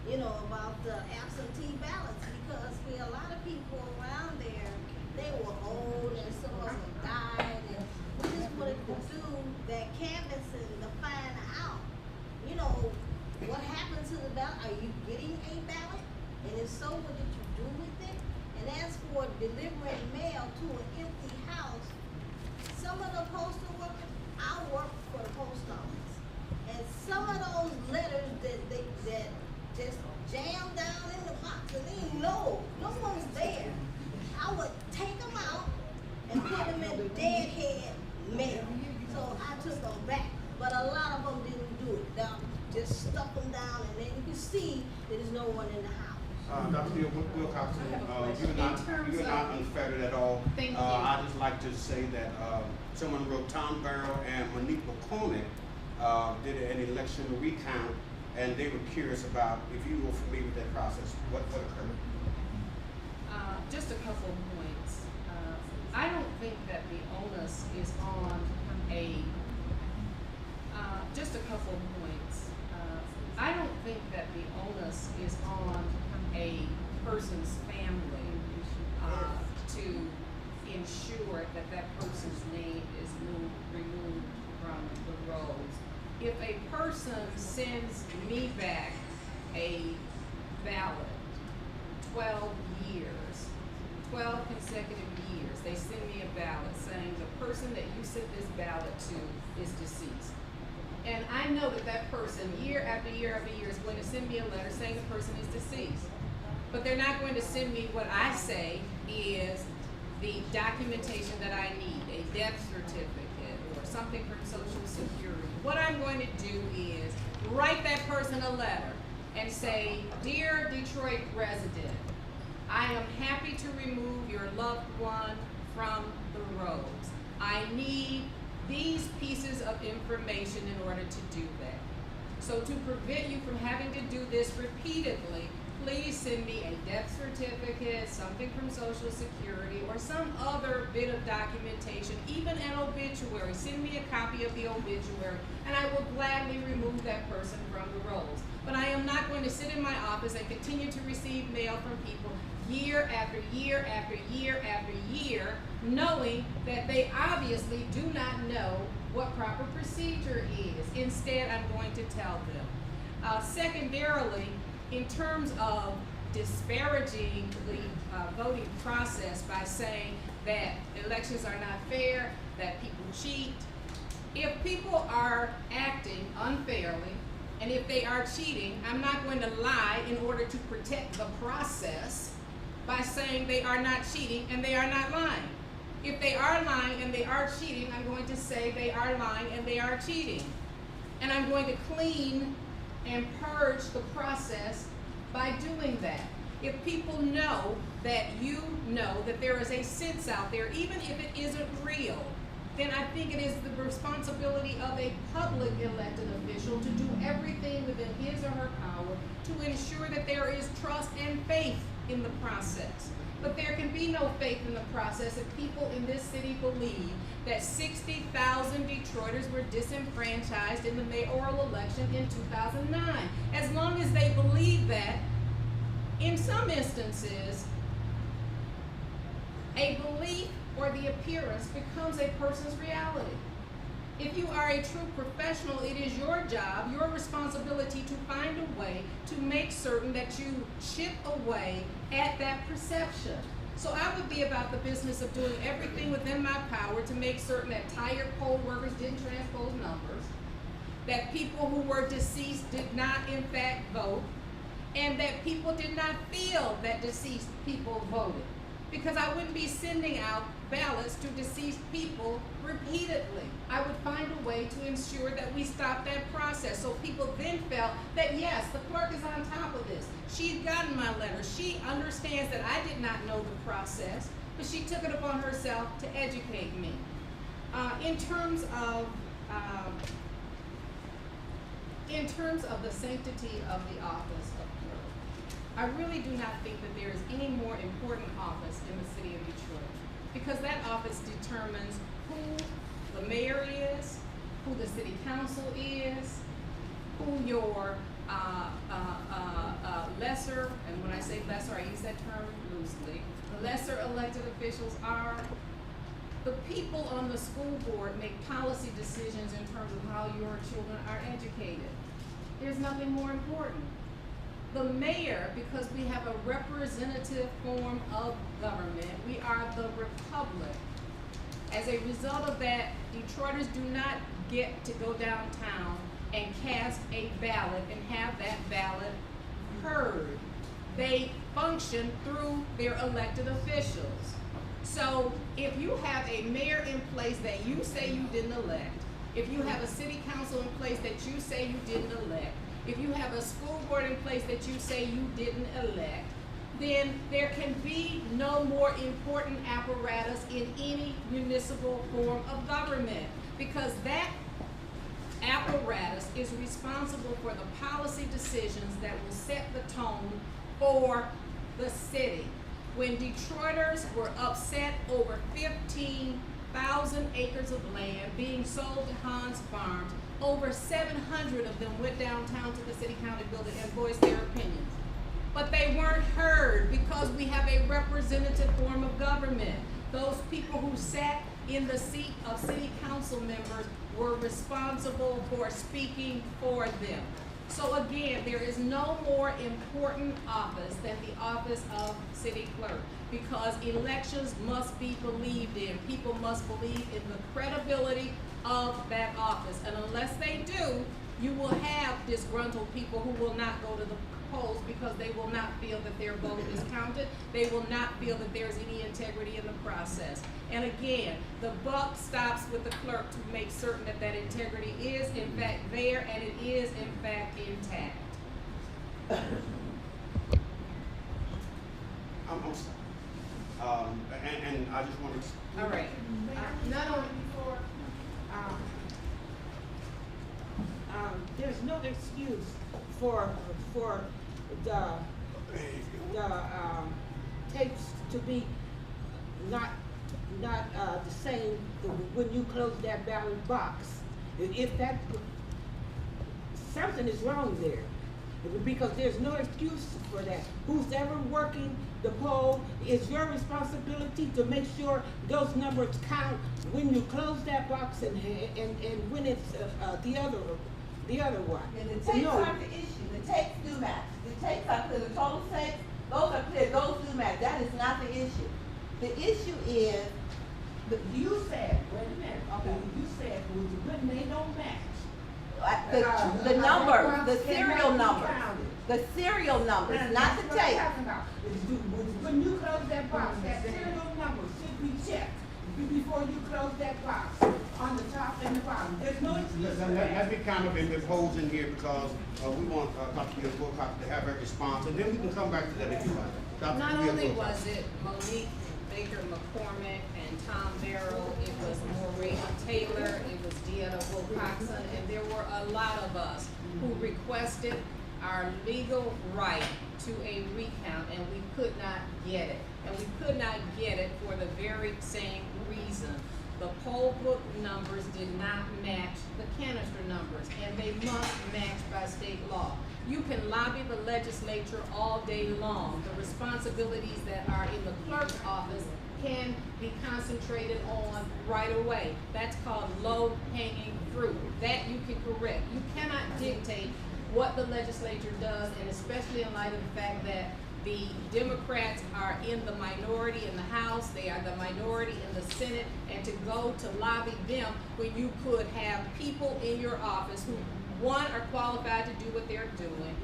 about the absentee ballots, because a lot of people around there, they were old and some of them died, and we just wanted to do that canvassing to find out, what happened to the ballot. Are you getting a ballot? And if so, what did you do with it? And as for delivering mail to an empty house, some of the postal workers, I work for the post office, and some of those letters that just jammed down in the box, and then no one's there. I would take them out and put them in deadhead mail. took them back, but a lot of them didn't do it. They just stuck them down, and then you can see that there's no one in the house. Dr. Wilcoxon, I have a question. you're not unfettered at all. Thank you. I just like to say that someone wrote Tom Barrow and Monique McCormick did an election recount, and they were curious about if you were familiar with that process. What occurred? Just a couple of points. I don't think that the onus is on just a couple of points. I don't think that the onus is on a person's family to ensure that that person's name is removed from the rolls. If a person sends me back a ballot, 12 consecutive years, they send me a ballot saying the person that you sent this ballot to is deceased. And I know that that person, year after year after year, is going to send me a letter saying the person is deceased. But they're not going to send me what I say is the documentation that I need, a death certificate or something from Social Security. What I'm going to do is write that person a letter and say, "Dear Detroit resident, I am happy to remove your loved one from the rolls. I need these pieces of information in order to do that. So to prevent you from having to do this repeatedly, please send me a death certificate, something from Social Security, or some other bit of documentation, even an obituary. Send me a copy of the obituary, and I will gladly remove that person from the rolls. But I am not going to sit in my office and continue to receive mail from people year after year after year after year, knowing that they obviously do not know what proper procedure is. Instead, I'm going to tell them. Secondarily, in terms of disparaging the voting process by saying that elections are not fair, that people cheat, if people are acting unfairly, and if they are cheating, I'm not going to lie in order to protect the process by saying they are not cheating and they are not lying. If they are lying and they are cheating, I'm going to say they are lying and they are cheating. And I'm going to clean and purge the process by doing that. If people know that you know that there is a sense out there, even if it isn't real, then I think it is the responsibility of a public elected official to do everything within his or her power to ensure that there is trust and faith in the process. But there can be no faith in the process if people in this city believe that 60,000 Detroiters were disenfranchised in the mayoral election in 2009. As long as they believe that, in some instances, a belief or the appearance becomes a person's reality. If you are a true professional, it is your job, your responsibility to find a way to make certain that you chip away at that perception. So I would be about the business of doing everything within my power to make certain that tired poll workers didn't transpose numbers, that people who were deceased did not in fact vote, and that people did not feel that deceased people voted. Because I wouldn't be sending out ballots to deceased people repeatedly. I would find a way to ensure that we stop that process so people then felt that yes, the clerk is on top of this. She's gotten my letter. She understands that I did not know the process, but she took it upon herself to educate me. In terms of the sanctity of the office of clerk, I really do not think that there is any more important office in the city of Detroit, because that office determines who the mayor is, who the city council is, who your lesser, and when I say lesser, I use that term loosely, the lesser elected officials are. The people on the school board make policy decisions in terms of how your children are educated. There's nothing more important. The mayor, because we have a representative form of government, we are the republic. As a result of that, Detroiters do not get to go downtown and cast a ballot and have that ballot heard. They function through their elected officials. So if you have a mayor in place that you say you didn't elect, if you have a city council in place that you say you didn't elect, if you have a school board in place that you say you didn't elect, then there can be no more important apparatus in any municipal form of government, because that apparatus is responsible for the policy decisions that will set the tone for the city. When Detroiters were upset over 15,000 acres of land being sold to Hans Farms, over 700 of them went downtown to the city-county building and voiced their opinions. But they weren't heard because we have a representative form of government. Those people who sat in the seat of city council members were responsible for speaking for them. So again, there is no more important office than the office of city clerk, because elections must be believed in. People must believe in the credibility of that office. And unless they do, you will have disgruntled people who will not go to the polls because they will not feel that their vote is counted. They will not feel that there's any integrity in the process. And again, the buck stops with the clerk to make certain that that integrity is in fact there and it is in fact intact. I'm sorry. And I just want to. All right. Not only before, there's no excuse for the tapes to be not the same when you close that ballot box. If that, something is wrong there, because there's no excuse for that. Who's ever working the poll, it's your responsibility to make sure those numbers count when you close that box and when it's the other one. And the tapes aren't the issue. The tapes do match. The tapes are clear. The total tapes, those are clear. Those do match. That is not the issue. The issue is, You said, wait a minute, okay, you said when they don't match. the numbers, the serial numbers. The serial numbers, not the tape. When you close that box, that serial number should be checked before you close that box on the top and the bottom. There's no excuse for that. Let me kind of impose in here because we want Dr. Wilcoxon to have her response, and then we can come back to that if you like. Dr. not Wilcoxon. only was it Monique Baker McCormick and Tom Barrow, it was Maureen Taylor, it was D.Eatta Wilcoxon, and there were a lot of us who requested our legal right to a recount, and we could not get it. And we could not get it for the very same reason. The poll book numbers did not match the canister numbers, and they must match by state law. You can lobby the legislature all day long. The responsibilities that are in the clerk's office can be concentrated on right away. That's called low-hanging fruit. That you can correct. You cannot dictate what the legislature does, and especially in light of the fact that the Democrats are in the minority in the House, they are the minority in the Senate, and to go to lobby them when you could have people in your office who, one, are qualified to do what they're doing,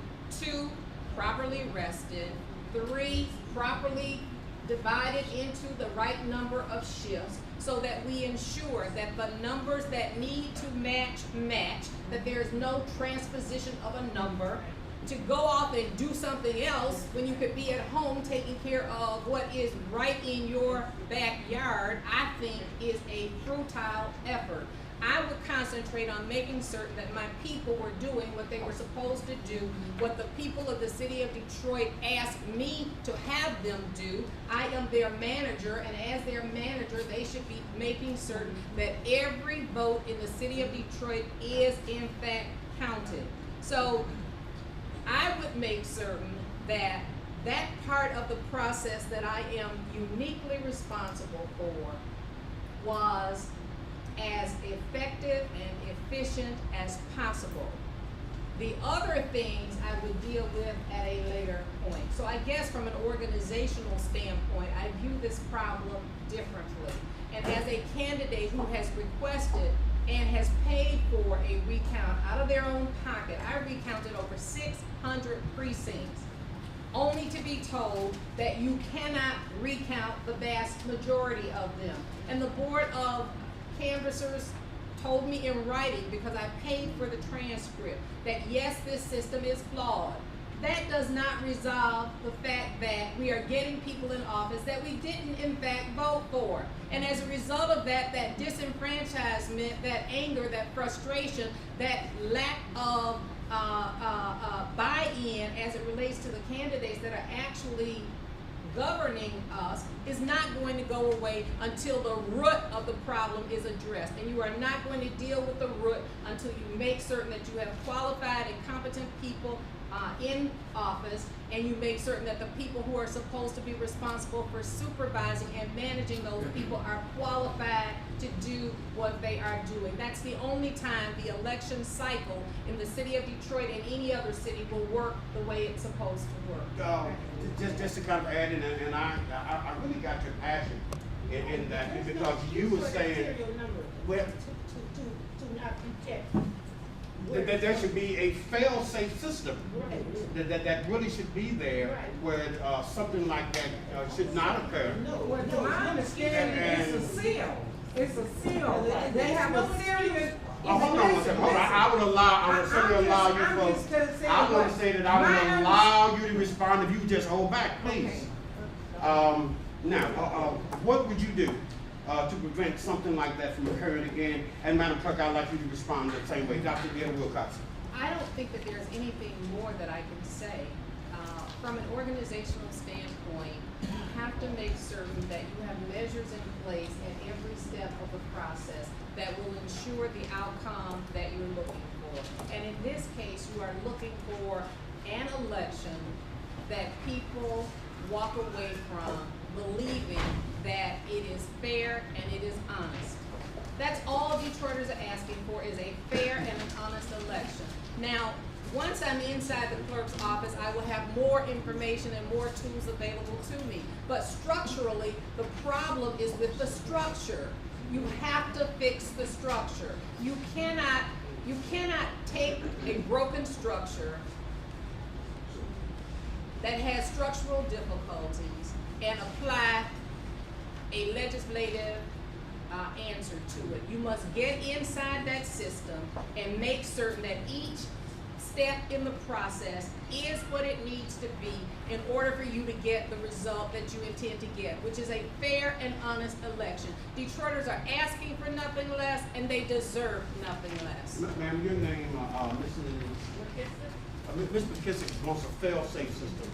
two, properly rested, three, properly divided into the right number of shifts, so that we ensure that the numbers that need to match, that there's no transposition of a number to go off and do something else when you could be at home taking care of what is right in your backyard, I think is a futile effort. I would concentrate on making certain that my people were doing what they were supposed to do, what the people of the city of Detroit asked me to have them do. I am their manager, and as their manager, they should be making certain that every vote in the city of Detroit is in fact counted. So I would make certain that that part of the process that I am uniquely responsible for was as effective and efficient as possible. The other things I would deal with at a later point. So I guess from an organizational standpoint, I view this problem differently. And as a candidate who has requested and has paid for a recount out of their own pocket, I recounted over 600 precincts, only to be told that you cannot recount the vast majority of them. And the board of canvassers told me in writing, because I paid for the transcript, that yes, this system is flawed. That does not resolve the fact that we are getting people in office that we didn't in fact vote for. And as a result of that, that disenfranchisement, that anger, that frustration, that lack of buy-in as it relates to the candidates that are actually governing us is not going to go away until the root of the problem is addressed. And you are not going to deal with the root until you make certain that you have qualified and competent people in office, and you make certain that the people who are supposed to be responsible for supervising and managing those people are qualified to do what they are doing. That's the only time the election cycle in the city of Detroit and any other city will work the way it's supposed to work. Just to kind of add in, and I really got your passion in that, because you were saying, well, to not be kept. that there should be a fail-safe system that really should be there, where something like that should not occur. No, my understanding is it's a seal. It's a seal. They have a serious. Hold on one second. Hold on. I would certainly allow you folks. I want to say that I would allow you to respond if you just hold back, please. Now, what would you do to prevent something like that from occurring again? And Madam Clerk, I'd like you to respond the same way. Dr. D.Eatta Wilcoxon. I don't think that there's anything more that I can say. From an organizational standpoint, you have to make certain that you have measures in place at every step of the process that will ensure the outcome that you're looking for. And in this case, you are looking for an election that people walk away from believing that it is fair and it is honest. That's all Detroiters are asking for, is a fair and an honest election. Now, once I'm inside the clerk's office, I will have more information and more tools available to me. But structurally, the problem is with the structure. You have to fix the structure. You cannot take a broken structure that has structural difficulties and apply a legislative answer to it. You must get inside that system and make certain that each step in the process is what it needs to be in order for you to get the result that you intend to get, which is a fair and honest election. Detroiters are asking for nothing less, and they deserve nothing less. Ma'am, your name, Ms. McKissick wants a fail-safe system.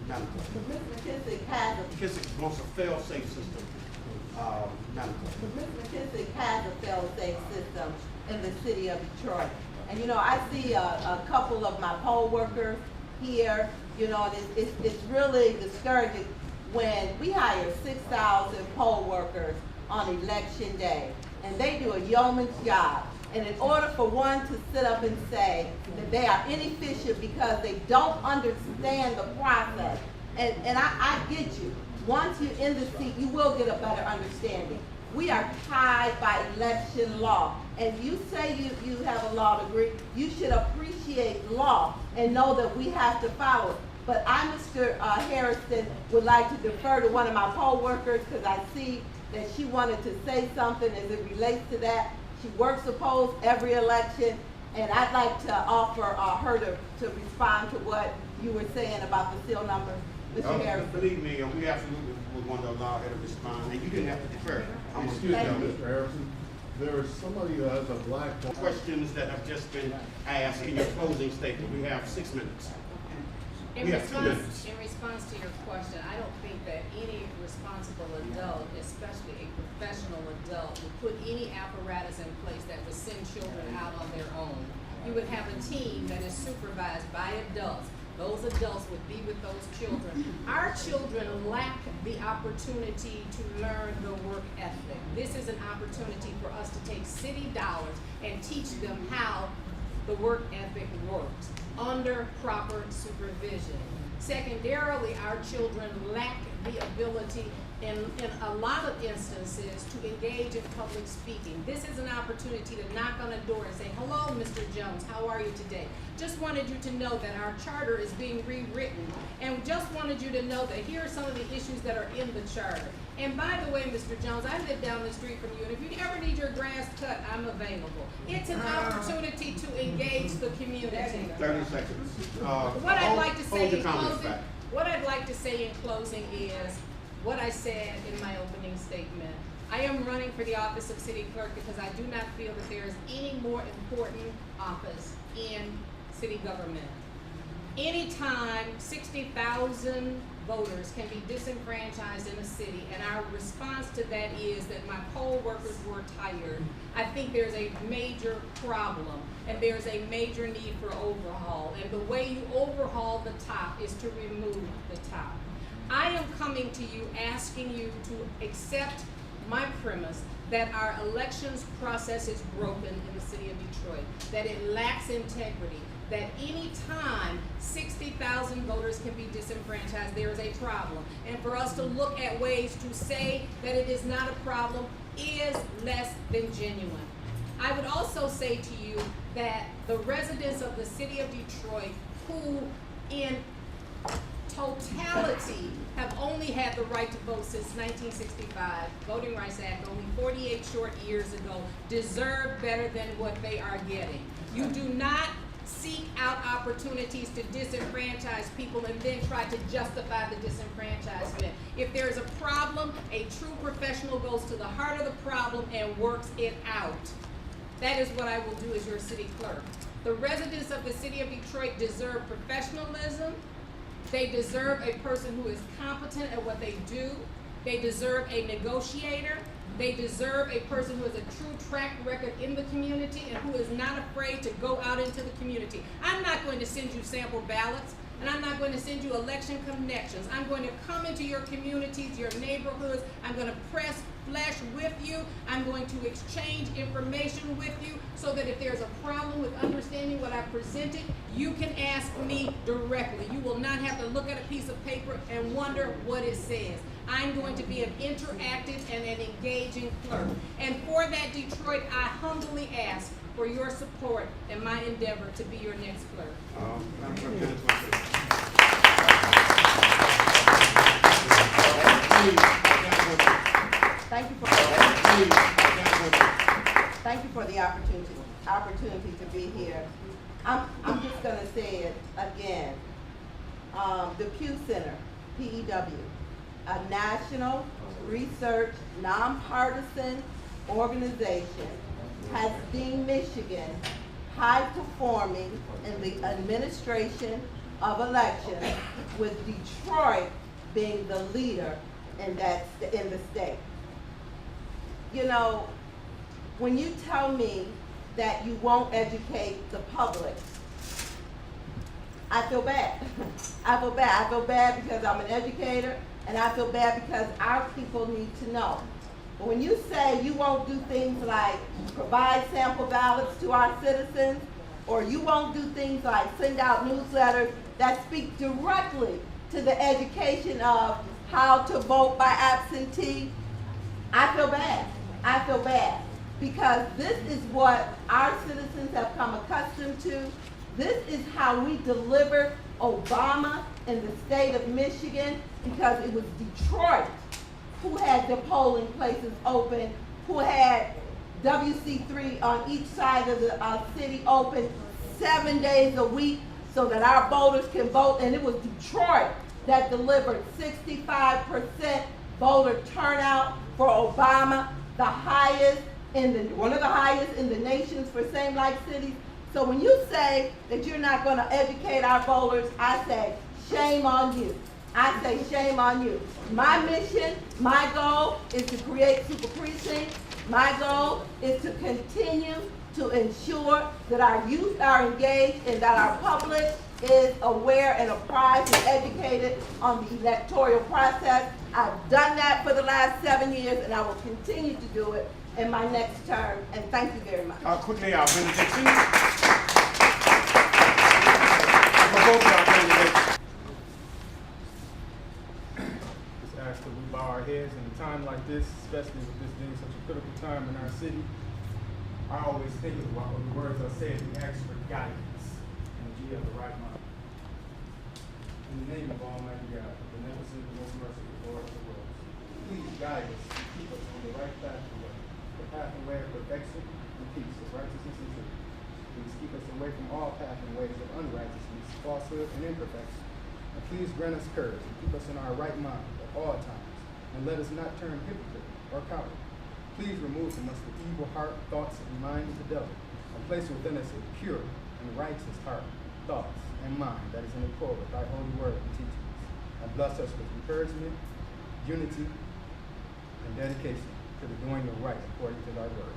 Madam Clerk. Ms. McKissick wants a fail-safe system. Madam Clerk. Ms. McKissick has a fail-safe system in the city of Detroit. And you know, I see a couple of my poll workers here, you know, and it's really discouraging when we hire 6,000 poll workers on election day, and they do a yeoman's job. And in order for one to sit up and say that they are inefficient because they don't understand the process, and I get you. Once you're in the seat, you will get a better understanding. We are tied by election law. And you say you have a law degree, you should appreciate law and know that we have to follow it. But I, Mr. Harrison, would like to defer to one of my poll workers, because I see that she wanted to say something as it relates to that. She works the polls every election, and I'd like to offer her to respond to what you were saying about the seal number. Mr. Harrison. Believe me, we absolutely would want to allow her to respond, and you didn't have to defer. Excuse me, Mr. Harrison. There is somebody who has a black. Questions that have just been asked in your closing statement. We have 6 minutes. In We have 2 minutes. response to your question, I don't think that any responsible adult, especially a professional adult, would put any apparatus in place that would send children out on their own. You would have a team that is supervised by adults. Those adults would be with those children. Our children lack the opportunity to learn the work ethic. This is an opportunity for us to take city dollars and teach them how the work ethic works under proper supervision. Secondarily, our children lack the ability in a lot of instances to engage in public speaking. This is an opportunity to knock on a door and say, hello, Mr. Jones, how are you today? Just wanted you to know that our charter is being rewritten, and just wanted you to know that here are some of the issues that are in the charter. And by the way, Mr. Jones, I live down the street from you, and if you ever need your grass cut, I'm available. It's an opportunity to engage the community. 30 seconds. What I'd like to say hold your in comments closing, back. what I'd like to say in closing is what I said in my opening statement. I am running for the office of city clerk because I do not feel that there is any more important office in city government. Anytime 60,000 voters can be disenfranchised in a city, and our response to that is that my poll workers were tired, I think there's a major problem and there's a major need for overhaul. And the way you overhaul the top is to remove the top. I am coming to you asking you to accept my premise that our elections process is broken in the city of Detroit, that it lacks integrity, that any time 60,000 voters can be disenfranchised, there is a problem. And for us to look at ways to say that it is not a problem is less than genuine. I would also say to you that the residents of the city of Detroit, who in totality have only had the right to vote since 1965, Voting Rights Act, only 48 short years ago, deserve better than what they are getting. You do not seek out opportunities to disenfranchise people and then try to justify the disenfranchisement. If there is a problem, a true professional goes to the heart of the problem and works it out. That is what I will do as your city clerk. The residents of the city of Detroit deserve professionalism. They deserve a person who is competent at what they do. They deserve a negotiator. They deserve a person who has a true track record in the community and who is not afraid to go out into the community. I'm not going to send you sample ballots, and I'm not going to send you election connections. I'm going to come into your communities, your neighborhoods. I'm going to press flesh with you. I'm going to exchange information with you so that if there's a problem with understanding what I presented, you can ask me directly. You will not have to look at a piece of paper and wonder what it says. I'm going to be an interactive and an engaging clerk. And for that, Detroit, I humbly ask for your support in my endeavor to be your next clerk. Thank you for the opportunity to be here. I'm just gonna say it again. The Pew Center, PEW, a national research nonpartisan organization, has deemed Michigan high performing in the administration of elections, with Detroit being the leader in the state. You know, when you tell me that you won't educate the public, I feel bad. I feel bad. I feel bad because I'm an educator, and I feel bad because our people need to know. But when you say you won't do things like provide sample ballots to our citizens, or you won't do things like send out newsletters that speak directly to the education of how to vote by absentee, I feel bad. I feel bad. Because this is what our citizens have come accustomed to. This is how we delivered Obama in the state of Michigan, because it was Detroit who had the polling places open, who had WC3 on each side of the city open 7 days a week so that our voters can vote. And it was Detroit that delivered 65% voter turnout for Obama, the highest one of the highest in the nations for same-like cities. So when you say that you're not going to educate our voters, I say, shame on you. I say, shame on you. My mission, my goal is to create super precincts. My goal is to continue to ensure that our youth are engaged and that our public is aware and apprised and educated on the electoral process. I've done that for the last 7 years, and I will continue to do it in my next term, and thank you very much. Quickly, our benediction. For both of our candidates. Just ask that we bow our our heads in a time like this, especially with this being such a critical time in our city. I always think of what the words I said, we ask for guidance, and that you have the right mind. In the name of Almighty God, the beneficent and most merciful Lord of the world, please guide us and keep us on the right path and way, the path and way of perfection and peace, of righteousness and truth. Please keep us away from all path and ways of unrighteousness, falsehood, and imperfection. And please grant us courage and keep us in our right mind at all times, and let us not turn hypocrite or coward. Please remove from us the evil heart, thoughts, and mind of the devil, and place within us a pure and righteous heart, thoughts, and mind that is in accord with thy holy word and teachings. And bless us with encouragement, unity, and dedication to the doing of right according to thy word.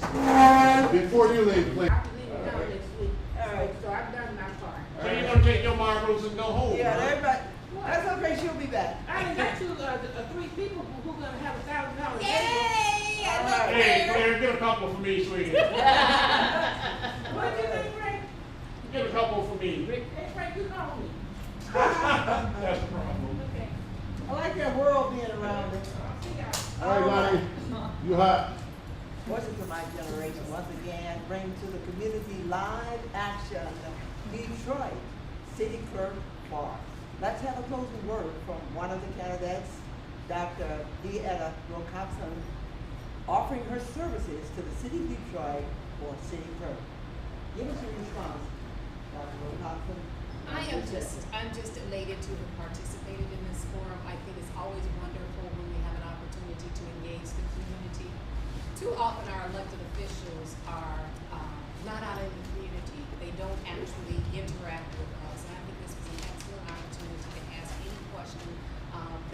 Amen. Before you leave, please. I believe it down next week. So I've done my part. So you're gonna take your marbles and go home? Yeah, huh? everybody, that's okay, she'll be back. I done got you, 3 people who gonna have $1,000. Yay! I love Hey, it. Claire, get a couple for me, sweetie. What do you think, Frank? Get a couple for me. Hey, Frank, you call me. That's the problem. Okay. I like that world being around us. See y'all. All right, Lonnie, you hot. Voices of my generation, once again, bring to the community live action, Detroit City Clerk Bar. Let's have a closing word from one of the candidates, Dr. D.Eatta Wilcoxon, offering her services to the city of Detroit for city clerk. Give us your response, Dr. Wilcoxon. I'm just elated to have participated in this forum. I think it's always wonderful when we have an opportunity to engage the community. Too often our elected officials are not out in the community. They don't actually interact with us. And I think this was an excellent opportunity to ask any question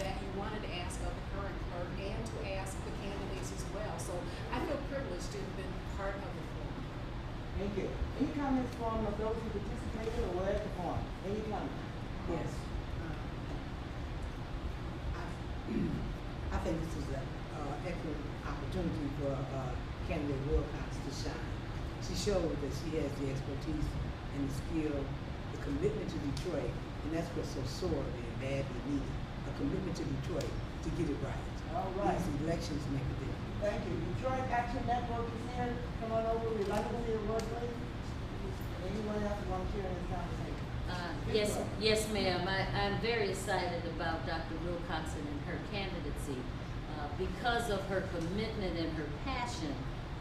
that you wanted to ask of the current clerk and to ask the candidates as well. So I feel privileged to have been part of the forum. Thank you. Any comments from those who participated or were at the forum? Any comments? Yes. I think this is an excellent opportunity for candidate Wilcox to shine. She showed that she has the expertise and the skill, the commitment to Detroit, and that's what's so sorely and badly needed. A commitment to Detroit to get it right. All right. These elections make a difference. Thank you. Detroit Action Network is here. Come on over. We'd like to see your word, please. Anyone else want to share in this conversation? Yes, ma'am. I'm very excited about Dr. Wilcoxon and her candidacy because of her commitment and her passion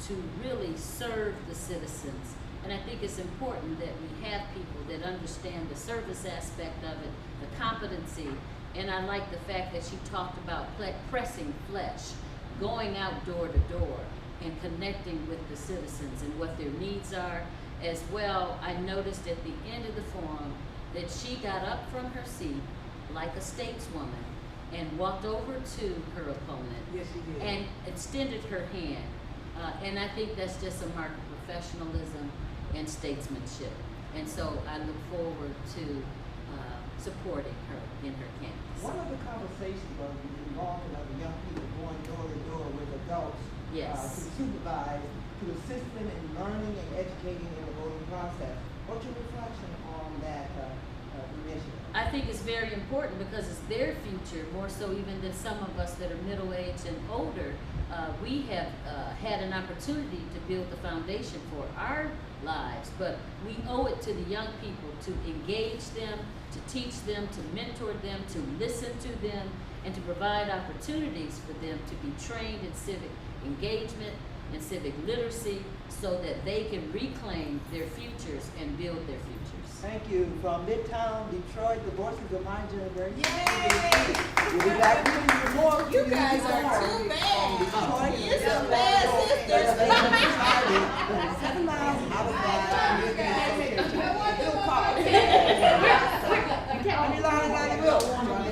to really serve the citizens. And I think it's important that we have people that understand the service aspect of it, the competency, and I like the fact that she talked about pressing flesh, going out door to door and connecting with the citizens and what their needs are. As well, I noticed at the end of the forum that she got up from her seat like a stateswoman and walked over to her opponent. Yes, she did. And extended her hand. And I think that's just a mark of professionalism and statesmanship. And so I look forward to supporting her in her candidacy. One of the conversations was the involvement of the young people going door to door with adults Yes. to supervise, to assist them in learning and educating in the voting process. What's your reflection on that initiative? I think it's very important because it's their future, more so even than some of us that are middle-aged and older. We have had an opportunity to build the foundation for our lives, but we owe it to the young people to engage them, to teach them, to mentor them, to listen to them, and to provide opportunities for them to be trained in civic engagement and civic literacy so that they can reclaim their futures and build their futures. Thank you. From Midtown Detroit, the voices of my generation. Yay! We'll be back with you more. You guys are too bad. You're some bad sisters. 7 miles out of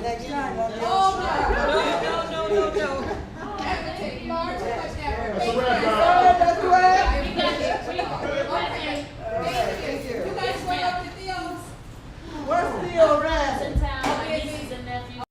next time. Oh, no. That's a wrap, guys. That's right. Where's Theo Rand? In town, my nieces and nephews.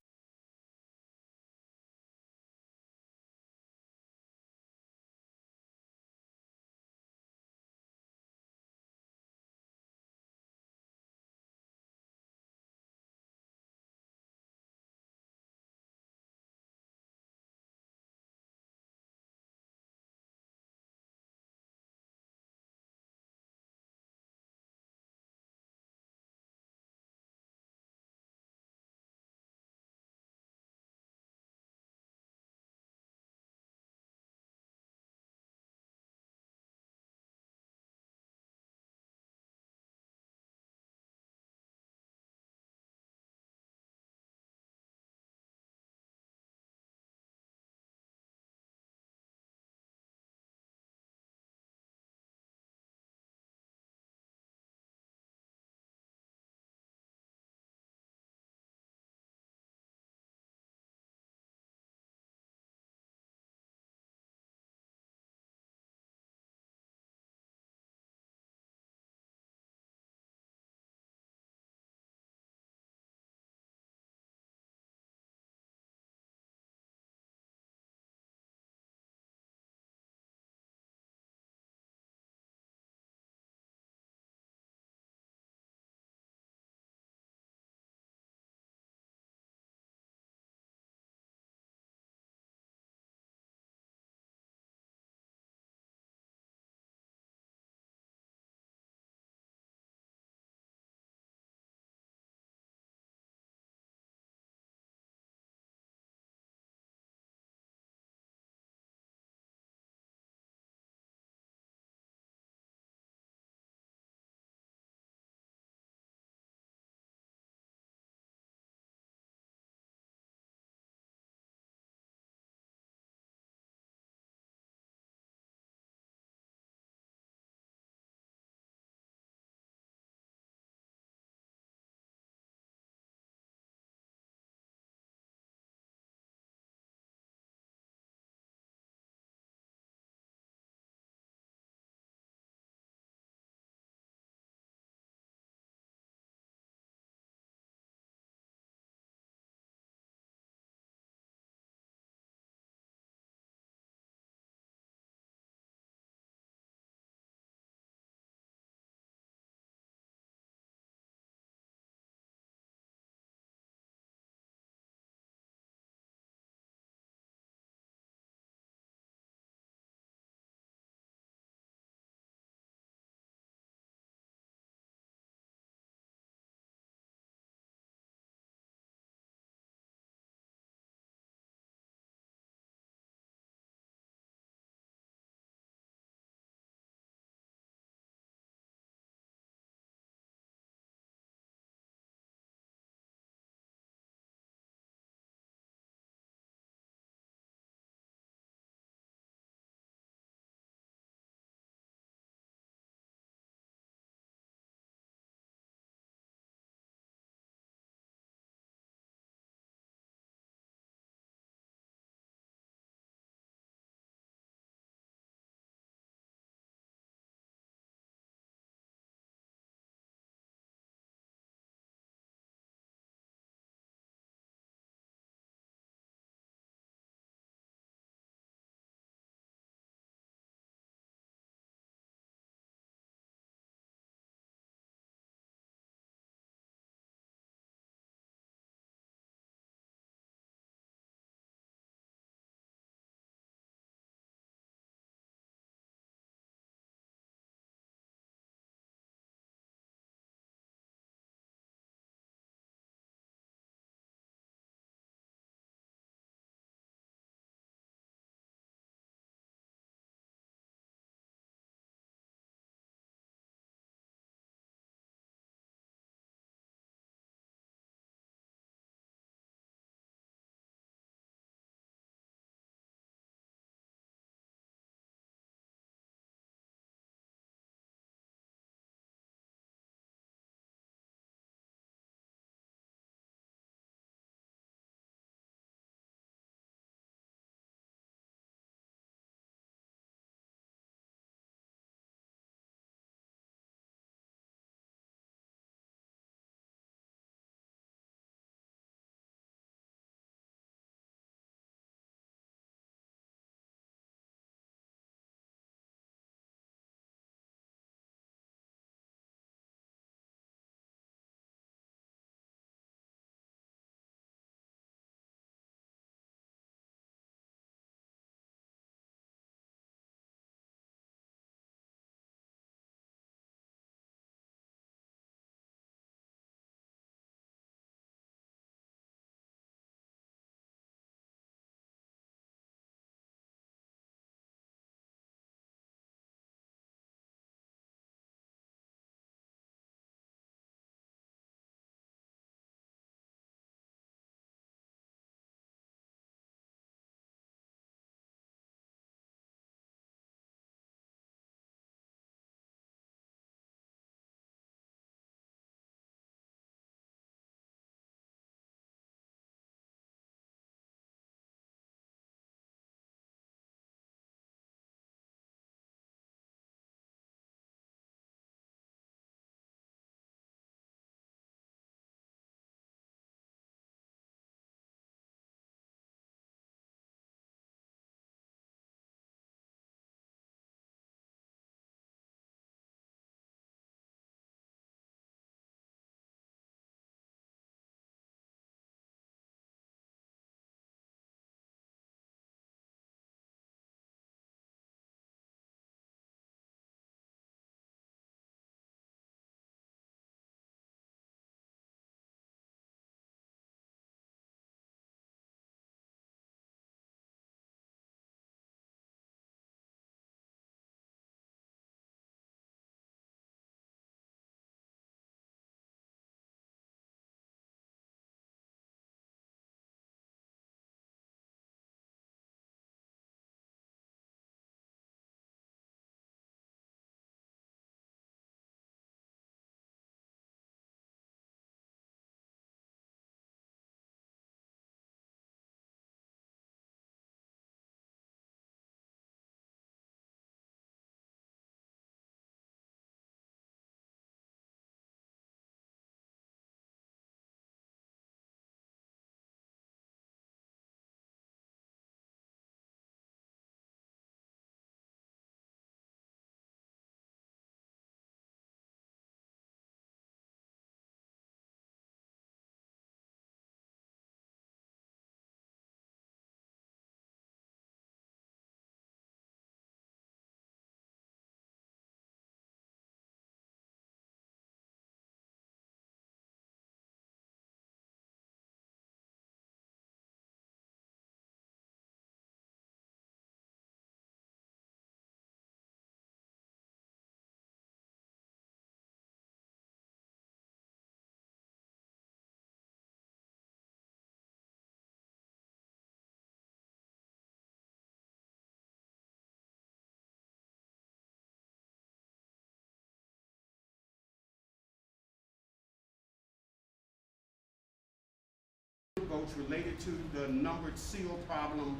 votes related to the numbered seal problem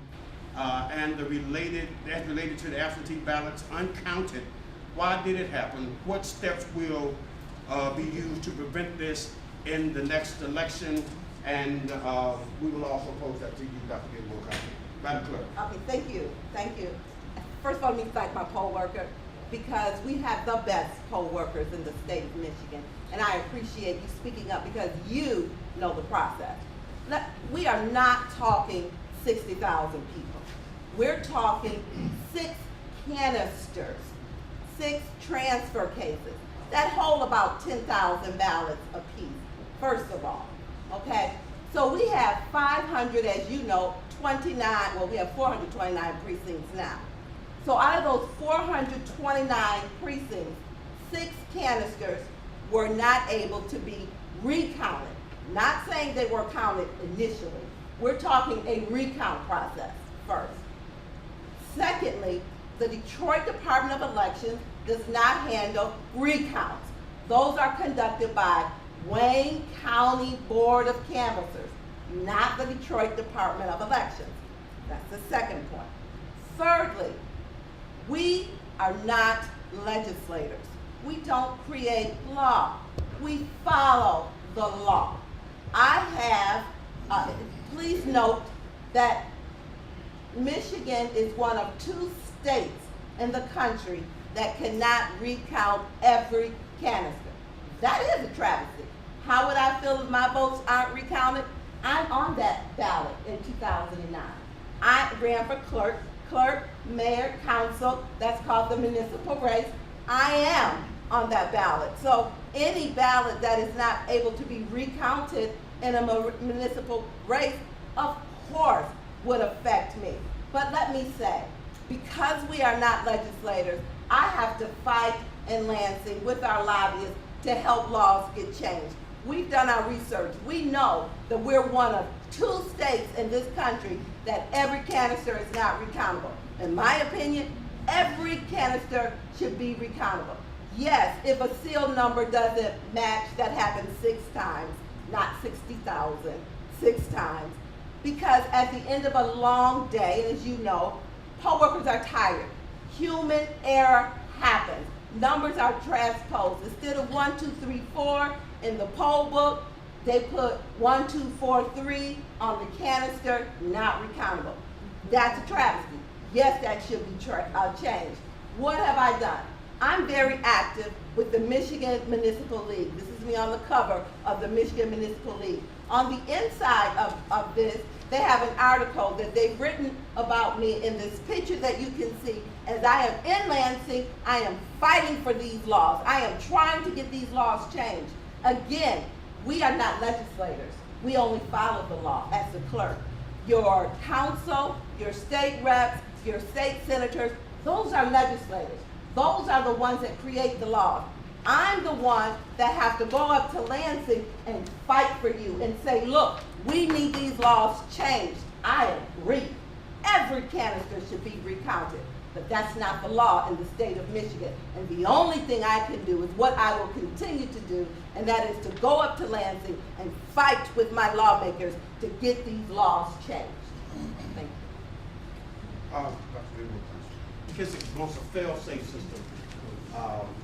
and that's related to the absentee ballots uncounted. Why did it happen? What steps will be used to prevent this in the next election? And we will also pose that to you, Dr. Wilcoxon. Madam Clerk. Okay, thank you. First of all, let me thank my poll worker, because we have the best poll workers in the state of Michigan, and I appreciate you speaking up because you know the process. We are not talking 60,000 people. We're talking 6 canisters, 6 transfer cases that hold about 10,000 ballots apiece, first of all, okay? So we have 500, as you know, 29, well, we have 429 precincts now. So out of those 429 precincts, 6 canisters were not able to be recounted. Not saying they were counted initially. We're talking a recount process first. Secondly, the Detroit Department of Elections does not handle recounts. Those are conducted by Wayne County Board of Canvassers, not the Detroit Department of Elections. That's the second point. Thirdly, we are not legislators. We don't create law. We follow the law. I have, please note that Michigan is one of 2 states in the country that cannot recount every canister. That is a travesty. How would I feel if my votes aren't recounted? I'm on that ballot in 2009. I ran for clerk, mayor, council, that's called the municipal race. I am on that ballot. So any ballot that is not able to be recounted in a municipal race, of course, would affect me. But let me say, because we are not legislators, I have to fight in Lansing with our lobbyists to help laws get changed. We've done our research. We know that we're one of 2 states in this country that every canister is not recountable. In my opinion, every canister should be recountable. Yes, if a seal number doesn't match, that happens 6 times, not 60,000, 6 times. Because at the end of a long day, as you know, poll workers are tired. Human error happens. Numbers are transposed. Instead of 1, 2, 3, 4 in the poll book, they put 1, 2, 4, 3 on the canister, not recountable. That's a travesty. Yes, that should be changed. What have I done? I'm very active with the Michigan Municipal League. This is me on the cover of the Michigan Municipal League. On the inside of this, they have an article that they've written about me in this picture that you can see. As I am in Lansing, I am fighting for these laws. I am trying to get these laws changed. Again, we are not legislators. We only follow the law as the clerk. Your council, your state reps, your state senators, those are legislators. Those are the ones that create the laws. I'm the one that have to go up to Lansing and fight for you and say, look, we need these laws changed. I agree. Every canister should be recounted, but that's not the law in the state of Michigan. And the only thing I can do is what I will continue to do, and that is to go up to Lansing and fight with my lawmakers to get these laws changed. Thank you. Dr. Wilcoxon. McKissick wants a fail-safe system.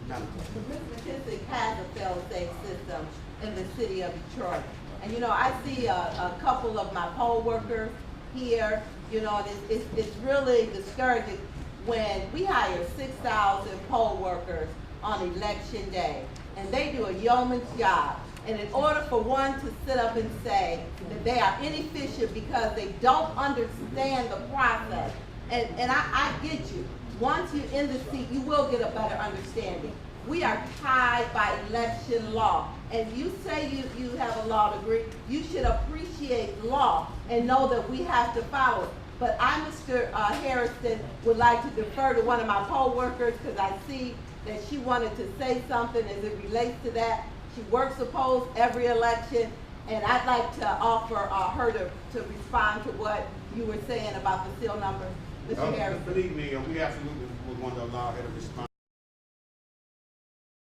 Madam Clerk. Mr. McKissick has a fail-safe system in the city of Detroit. And you know, I see a couple of my poll workers here, you know, and it's really discouraging when we hire 6,000 poll workers on election day, and they do a yeoman's job. And in order for one to sit up and say that they are inefficient because they don't understand the process, and I get you. Once you're in the seat, you will get a better understanding. We are tied by election law. And you say you have a law degree, you should appreciate law and know that we have to follow it. But I, Mr. Harrison, would like to defer to one of my poll workers because I see that she wanted to say something as it relates to that. She works the polls every election, and I'd like to offer her to respond to what you were saying about the seal numbers. Mr. Harrison. Believe me, we absolutely would want to allow her to respond.